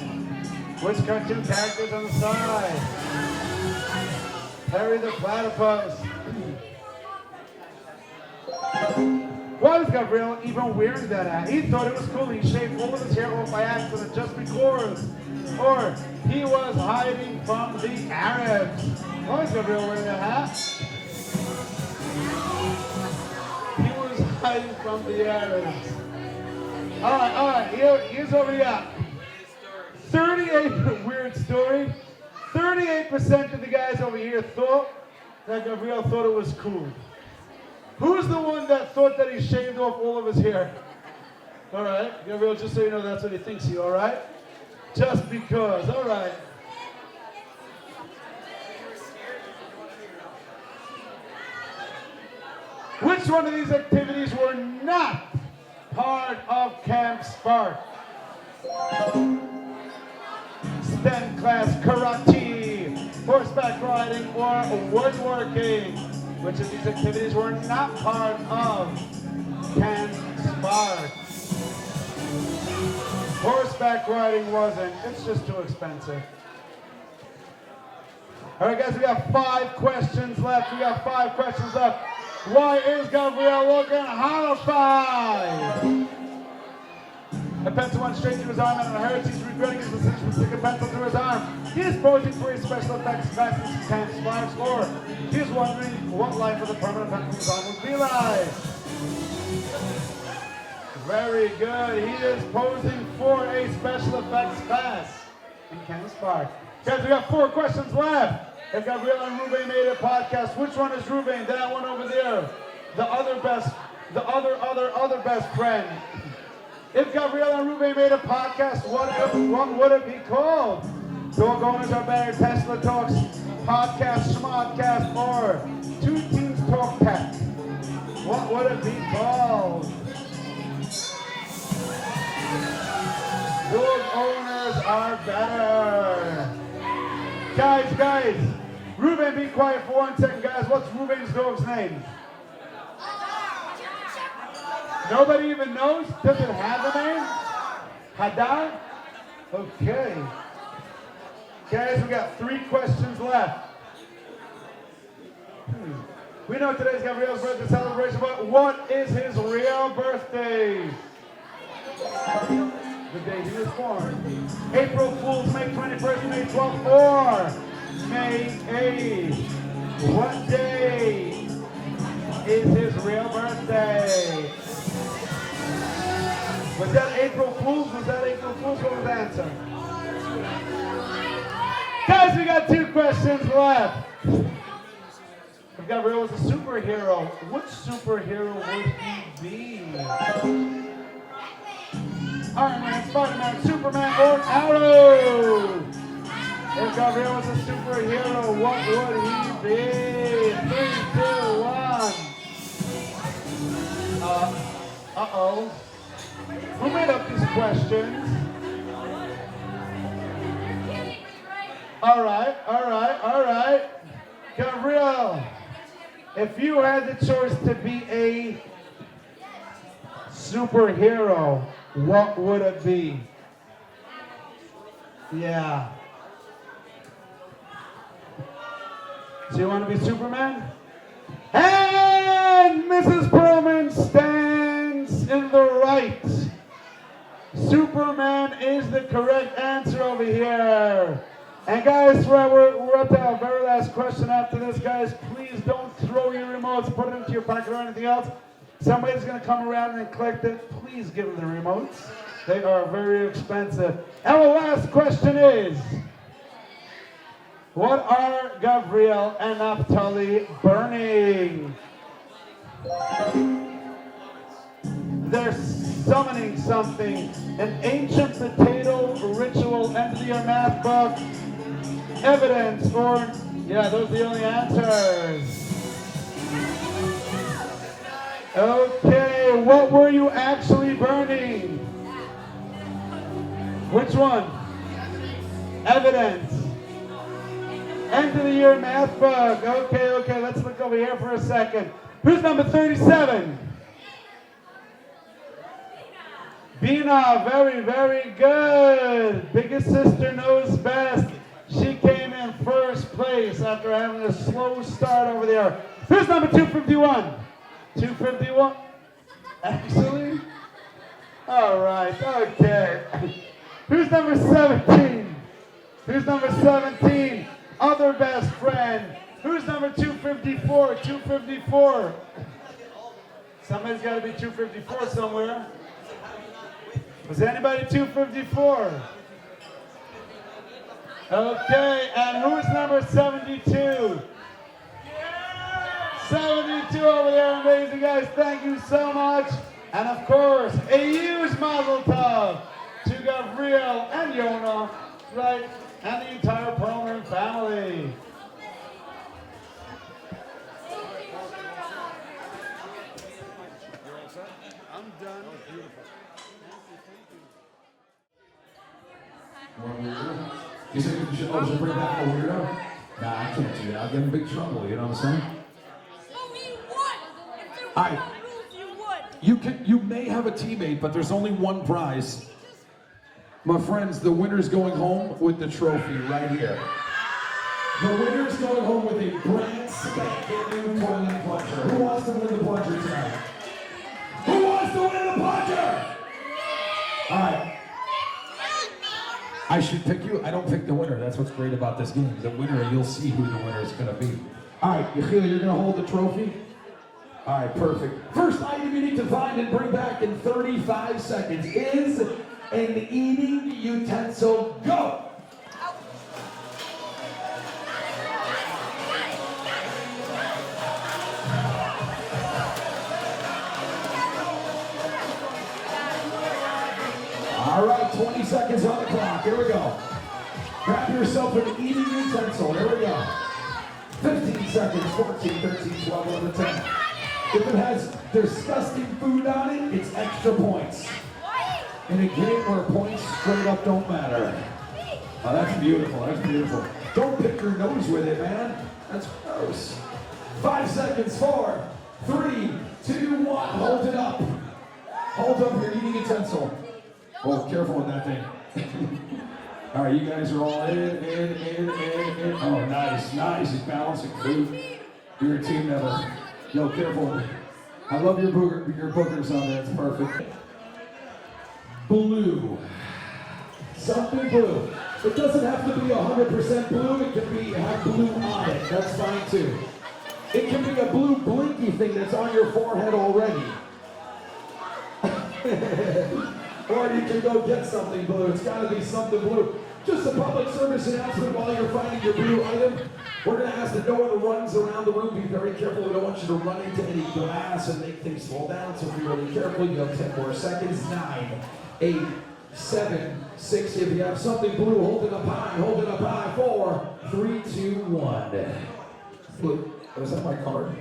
Which cartoon character is on the side? Terry the Platypus. Why was Gavriel even wearing that hat? He thought it was cool. He shaved all of his hair off by accident just because. Or he was hiding from the Arabs. Why was Gavriel wearing that hat? He was hiding from the Arabs. All right. Here's what we got. 38, weird story. 38% of the guys over here thought that Gavriel thought it was cool. Who's the one that thought that he shaved off all of his hair? All right, Gavriel, just so you know, that's what he thinks you, all right? Just because, all right. Which one of these activities were not part of Camp Spark? STEM class, karate, horseback riding, or woodworking? Which of these activities were not part of Camp Spark? Horseback riding wasn't. It's just too expensive. All right, guys, we got 5 questions left. Why is Gavriel looking horrified? A pencil went straight to his arm, and it hurts. He's regretting his decision to stick a pencil through his arm. He is posing for his special effects class in Camp Spark's or he is wondering what life with a permanent pencil in his arm would be like. Very good. He is posing for a special effects class in Camp Spark. Guys, we got 4 questions left. If Gavriel and Ruben made a podcast, which one is Ruben? That one over there. The other best friend. If Gavriel and Ruben made a podcast, what would it be called? Dog Owners Are Better, Tesla Talks, Podcast, Schmodcast, or Two Teams Talk Tech. What would it be called? Dog Owners Are Better. Guys, Ruben, be quiet for 1 second, guys. What's Ruben's dog's name? Nobody even knows? Does it have a name? Hadar? Okay. Guys, we got 3 questions left. We know today's Gavriel's birthday celebration, but what is his real birthday? The day he was born. April Fool's, May 21st, May 12th, or May 8th. What day is his real birthday? Was that April Fool's? What was the answer? Guys, we got 2 questions left. If Gavriel was a superhero, which superhero would he be? Iron Man, Spider-Man, Superman, or Arrow? If Gavriel was a superhero, what would he be? 3, 2, 1. Gavriels. Who made up these questions? All right. Gavriel, if you had the choice to be a superhero, what would it be? Yeah. So you want to be Superman? And Mrs. Perlman stands in the right. Superman is the correct answer over here. And guys, we're up to our very last question after this. Guys, please don't throw your remotes, put it into your pocket or anything else. Somebody's going to come around and collect it. Please give them the remotes. They are very expensive. And the last question is, what are Gavriel and Naphtali burning? They're summoning something. An ancient potato ritual, end of the year math book, evidence, or, yeah, those are the only answers. Okay, what were you actually burning? Which one? Evidence. End of the year math book. Okay, let's look over here for a second. Who's number 37? Bina, very good. Biggest sister knows best. She came in first place after having a slow start over there. Who's number 251? 251? Actually? All right, okay. Who's number 17? Who's number 17? Other best friend. Who's number 254? 254. Somebody's got to be 254 somewhere. Was anybody 254? Okay, and who's number 72? 72 over there, amazing guys. Thank you so much. And of course, a huge mazel tov to Gavriel and Yona, right, and the entire Perlman family. I'm done. Oh, beautiful. You think you should also bring back a weirdo? Nah, I can't do that. I'll get in big trouble, you know what I'm saying? All right. You may have a teammate, but there's only one prize. My friends, the winner's going home with the trophy right here. The winner's going home with a brand spanking new toilet plunger. Who wants to win the plunger tonight? Who wants to win the plunger? All right. I should pick you. I don't pick the winner. That's what's great about this game. The winner, you'll see who the winner is going to be. All right, Yechiel, you're going to hold the trophy? All right, perfect. First item you need to find and bring back in 35 seconds is an eating utensil. Go! All right, 20 seconds on the clock. Here we go. Grab yourself an eating utensil. Here we go. 15 seconds, 14, 13, 12, 11, 10. If it has disgusting food on it, it's extra points. In a game where points straight up don't matter. Oh, that's beautiful. That's beautiful. Don't pick your nose with it, man. That's gross. 5 seconds, 4, 3, 2, 1. Hold it up. Hold up your eating utensil. Oh, careful with that thing. All right, you guys are all in. Oh, nice. He's balancing food. You're a team member. Yo, careful. I love your boogers on there. It's perfect. Blue. Something blue. It doesn't have to be 100% blue. It can have blue on it. That's fine too. It can be a blue blinky thing that's on your forehead already. Or you can go get something blue. It's got to be something blue. Just a public service announcement while you're finding your blue item. We're going to ask that no one runs around the room. Be very careful. We don't want you to run into any glass and make things fall down. So be really careful. You have 10 more seconds. 9, 8, 7, 6. If you have something blue, hold it up high. Hold it up high. 4, 3, 2, 1. Look, was that my card?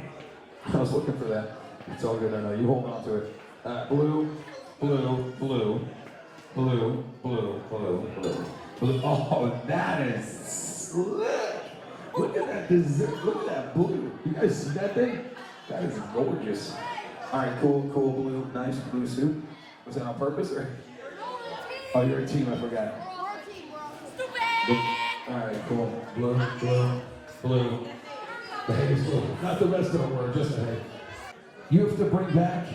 I was looking for that. It's all good. I know. You hold on to it. Blue, blue, blue, blue, blue, blue, blue, blue. Oh, that is slick. Look at that dessert. Look at that blue. You guys see that thing? That is gorgeous. All right, cool, cool blue, nice blue suit. Was that on purpose or? Oh, you're a team. I forgot. All right, cool. Blue, blue, blue. The hay is blue. Not the rest of them were, just the hay. You have to bring back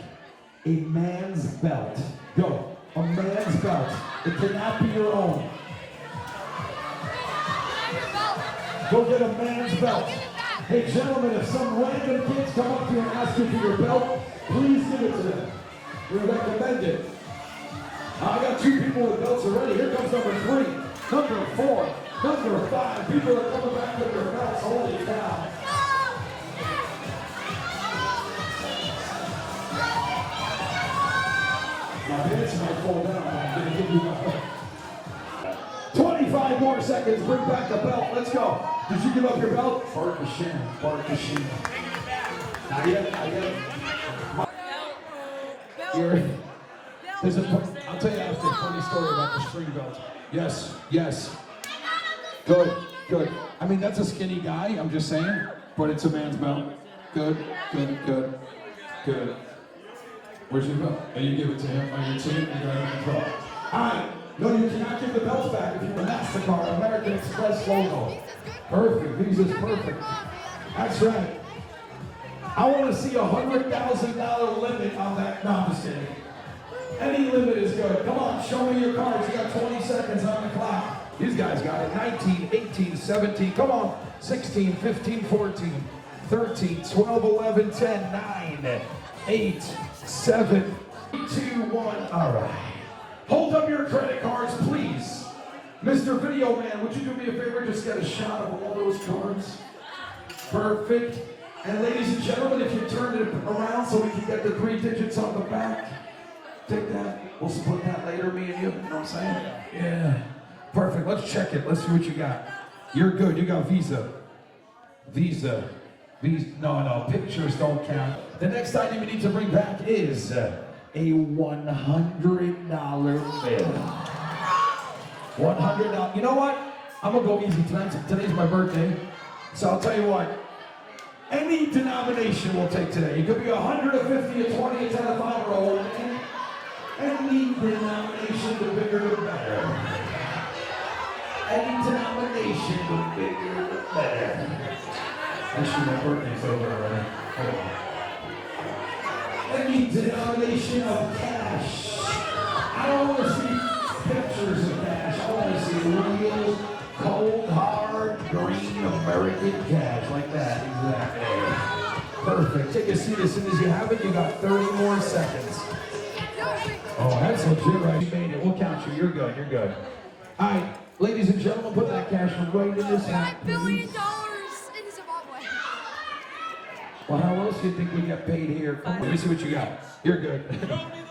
a man's belt. Go. A man's belt. It cannot be your own. Go get a man's belt. Hey, gentlemen, if some random kids come up to you and ask you for your belt, please give it to them. We recommend it. I got 2 people with belts already. Here comes number 3, number 4, number 5. People are coming back with their belts. Holy cow. My pants might fall down, but I'm going to give you my belt. 25 more seconds. Bring back the belt. Let's go. Did you give up your belt? Bart Hashem. Bart Hashem. Not yet. Not yet. I'll tell you after a funny story about the string belt. Yes, yes. Good, good. I mean, that's a skinny guy, I'm just saying, but it's a man's belt. Good, good, good, good. Where's your belt? Oh, you give it to him. Oh, your team, you got a man's belt. All right. No, you cannot give the belts back if you're a MasterCard, American Express logo. Perfect. Visa's perfect. That's right. I want to see a $100,000 limit on that. No, I'm just kidding. Any limit is good. Come on, show me your cards. You got 20 seconds on the clock. These guys got it. 19, 18, 17. Come on. 16, 15, 14, 13, 12, 11, 10, 9, 8, 7, 2, 1. All right. Hold up your credit cards, please. Mr. Video Man, would you do me a favor? Just get a shot of all those cards. Perfect. And ladies and gentlemen, if you turn it around so we can get the 3 digits on the back, take that. We'll split that later, me and you. You know what I'm saying? Yeah. Perfect. Let's check it. Let's see what you got. You're good. You got Visa. Visa. Visa. No, pictures don't count. The next item you need to bring back is a $100 bill. $100. You know what? I'm going to go easy tonight. Today's my birthday. So I'll tell you what. Any denomination we'll take today. It could be 100, a 50, a 20, a 10, a 5, or a 1. Any denomination, the bigger the better. Any denomination, the bigger the better. Actually, my birthday's over already. Hold on. Any denomination of cash. I don't want to see pictures of cash. I want to see real, cold, hard, green American cash. Like that, exactly. Perfect. Take a seat as soon as you have it. You got 30 more seconds. Oh, that's legit, right? You made it. We'll count you. You're good. You're good. All right, ladies and gentlemen, put that cash right in this hat. $5 billion in Zimbabwe. Well, how else do you think we get paid here? Let me see what you got. You're good.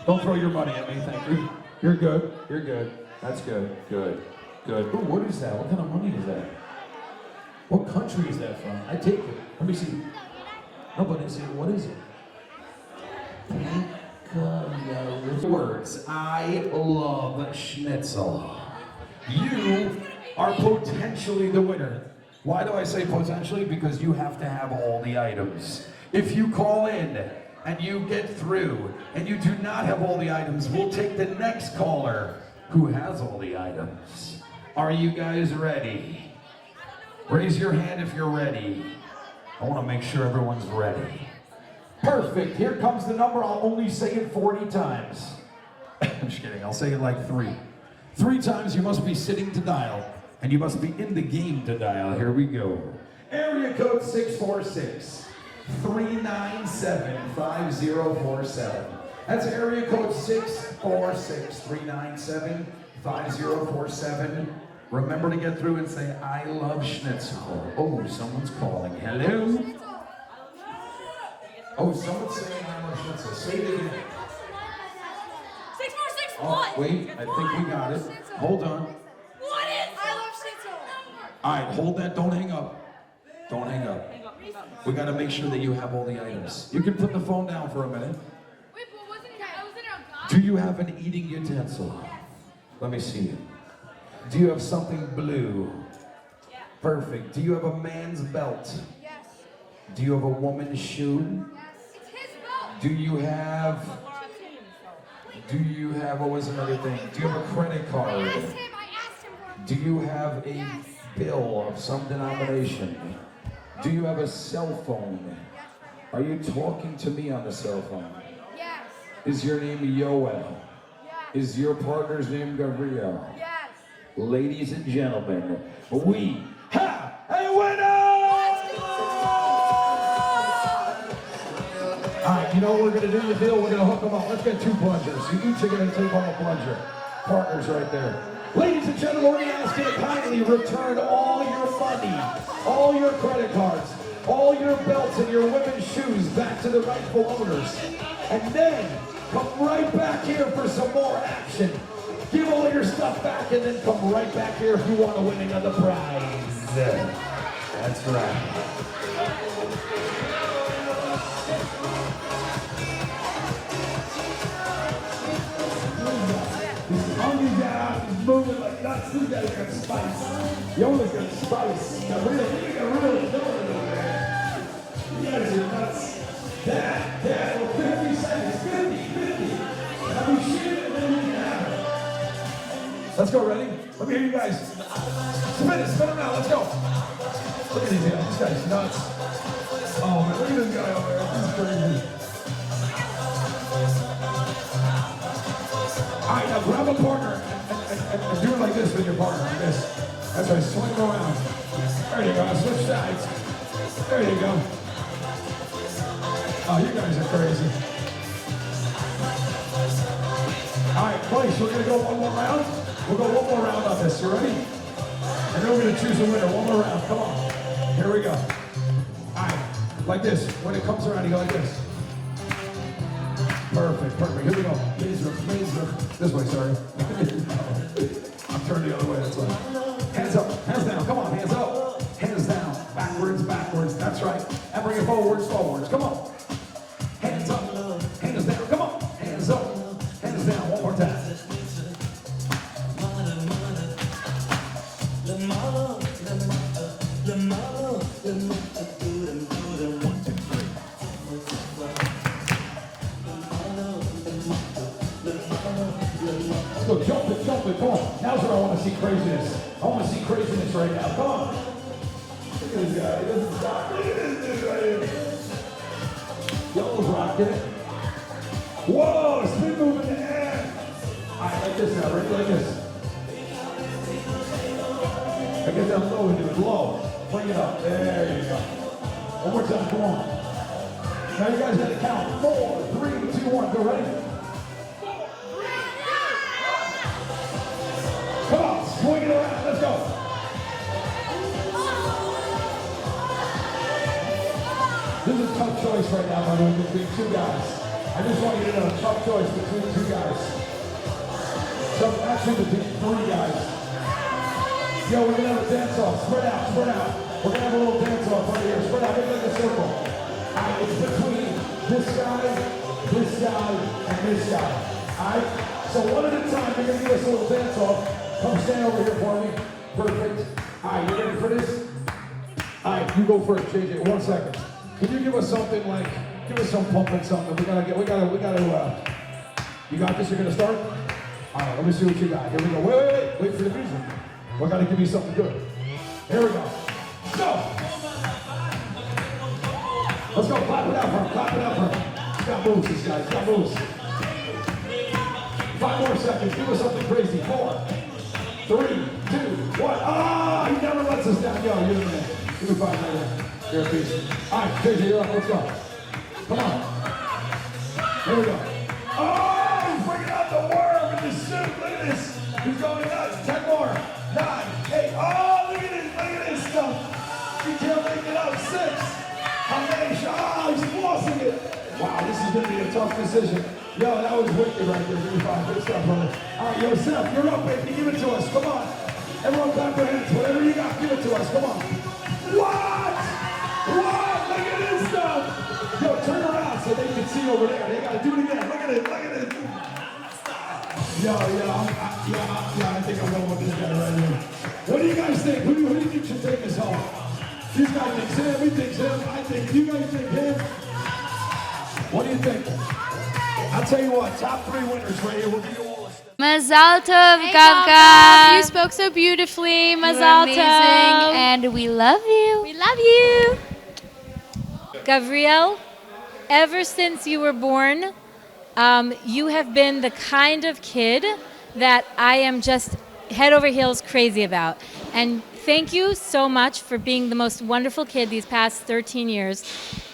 Don't throw your money at me, thank you. You're good. You're good. That's good. Good. Good. Ooh, what is that? What kind of money is that? What country is that from? I take it. Let me see. Nobody see it. What is it? Words. I love schnitzel. You are potentially the winner. Why do I say potentially? Because you have to have all the items. If you call in and you get through and you do not have all the items, we'll take the next caller who has all the items. Are you guys ready? Raise your hand if you're ready. I want to make sure everyone's ready. Perfect. Here comes the number. I'll only say it 40 times. I'm just kidding. I'll say it like 3. 3 times you must be sitting to dial, and you must be in the game to dial. Here we go. Area code 646-397-5047. That's area code 646-397-5047. Remember to get through and say, I love schnitzel. Oh, someone's calling. Hello? Oh, someone's saying I love schnitzel. Say it again. 646 Oh, wait, I think we got it. Hold on. What is I love schnitzel? All right, hold that. Don't hang up. Don't hang up. We got to make sure that you have all the items. You can put the phone down for a minute. Wait, but wasn't it? I was Do you have an eating utensil? Let me see it. Do you have something blue? Yeah. Perfect. Do you have a man's belt? Yes. Do you have a woman's shoe? Yes. It's his belt. Do you have, what was another thing? Do you have a credit card? I asked him for Do you have a bill of some denomination? Do you have a cell phone? Are you talking to me on the cell phone? Yes. Is your name Yoel? Yes. Is your partner's name Gavriel? Yes. Ladies and gentlemen, we have a winner! Alright, you know what we're going to do? The deal, we're going to hook them up. Let's get 2 plungers. You each are going to take home a plunger. Partners right there. Ladies and gentlemen, we're going to ask you to kindly return all your money, all your credit cards, all your belts and your women's shoes back to the rightful owners. And then come right back here for some more action. Give all your stuff back and then come right back here if you want to win another prize. That's right. He's moving like nuts. This guy's got spice. You always got spice. You got really doing it over there. You guys are nuts. Dad, 50 seconds. 50. Now we shoot it and then we can have it. Let's go, ready? Let me hear you guys. Spin him out, let's go. Look at these guys. This guy's nuts. Oh man, look at this guy over there. This is crazy. All right, now grab a partner and do it like this with your partner, like this. That's right, swing around. There you go, switch sides. There you go. Oh, you guys are crazy. All right, place, we're gonna go one more round. We'll go one more round on this, you ready? And then we're gonna choose a winner, one more round, come on. Here we go. All right, like this. When it comes around, you go like this. Perfect. Here we go. This way, sorry. I'm turning the other way, that's why. Hands up, hands down, come on, hands up. Hands down, backwards, that's right. And bring it forwards, come on. Hands up, hands down, come on. Hands up, hands down, one more time. Go jump it, come on. Now's where I want to see craziness. I want to see craziness right now. Come on. Look at this guy. He doesn't stop. Look at this dude right here. Yellow's rocking it. Whoa, spin move in the air. All right, like this now, right? Like this. I get that low into it. Low. Bring it up. There you go. One more time. Come on. Now you guys got to count. 4, 3, 2, 1. Go ready? Come on, swing it around, let's go. This is a tough choice right now, by the way, between 2 guys. I just want you to know, tough choice between 2 guys. So actually between 3 guys. Yo, we're gonna have a dance off, spread out. We're gonna have a little dance off right here, spread out, make like a circle. All right, it's between this guy, and this guy. All right, so one at a time, you're gonna give us a little dance off. Come stand over here for me. Perfect. All right, you ready for this? All right, you go first, JJ. 1 second. Can you give us something like, give us some pumping something? We gotta. You got this? You're gonna start? All right, let me see what you got. Here we go. Wait for the music. We gotta give you something good. Here we go. Go. Let's go. Clap it out for him. He's got moves, this guy. He's got moves. 5 more seconds. Give us something crazy. 4, 3, 2, 1. Ah, he never lets us down. Yo, you're the man. Give me 5 right there. You're a piece. All right, JJ, you're up. Let's go. Come on. Here we go. Oh, he's bringing out the worm in the suit. Look at this. He's going nuts. 10 more. 9, 8. Oh, look at this stuff. You can't make it up. 6. How many shots? Oh, he's flossing it. Wow, this is going to be a tough decision. Yo, that was wicked right there. Give me 5. Good stuff, brother. All right, yo, Seth, you're up, baby. Give it to us. Come on. Everyone clap your hands. Whatever you got, give it to us. Come on. What? Look at this stuff. Yo, turn around so they can see over there. They got to do it again. Look at it. I think I'm going with this guy right here. What do you guys think? Who do you think should take us home? This guy thinks him, he thinks him, I think, you guys think him? What do you think? I'll tell you what, top 3 winners right here. We'll give you all a step. Mazal tov, Hey, Gavka. You spoke so beautifully. You're Mazal amazing, tov. and we love you. We love you. Gavriel, ever since you were born, you have been the kind of kid that I am just head over heels crazy about. And thank you so much for being the most wonderful kid these past 13 years.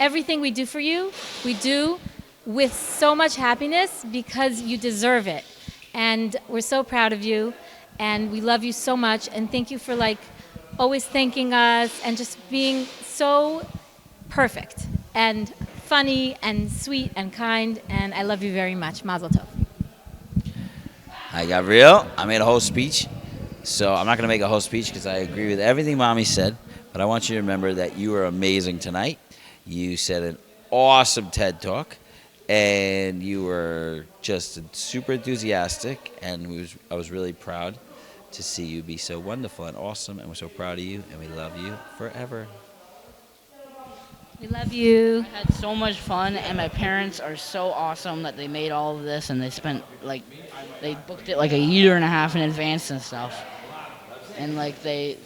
Everything we do for you, we do with so much happiness because you deserve it. And we're so proud of you, and we love you so much. And thank you for always thanking us and just being so perfect and funny and sweet and kind. And I love you very much. Mazel tov. Hi, Gavriel. I made a whole speech, so I'm not going to make a whole speech because I agree with everything Mommy said, but I want you to remember that you were amazing tonight. You said an awesome TED Talk, and you were just super enthusiastic, and I was really proud to see you be so wonderful and awesome, and we're so proud of you, and we love you forever. We love you. I had so much fun, and my parents are so awesome that they made all of this, and they spent they booked it a year and a half in advance and stuff, and they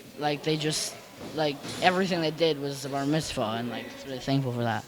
just everything they did was our mitzvah, and really thankful for that.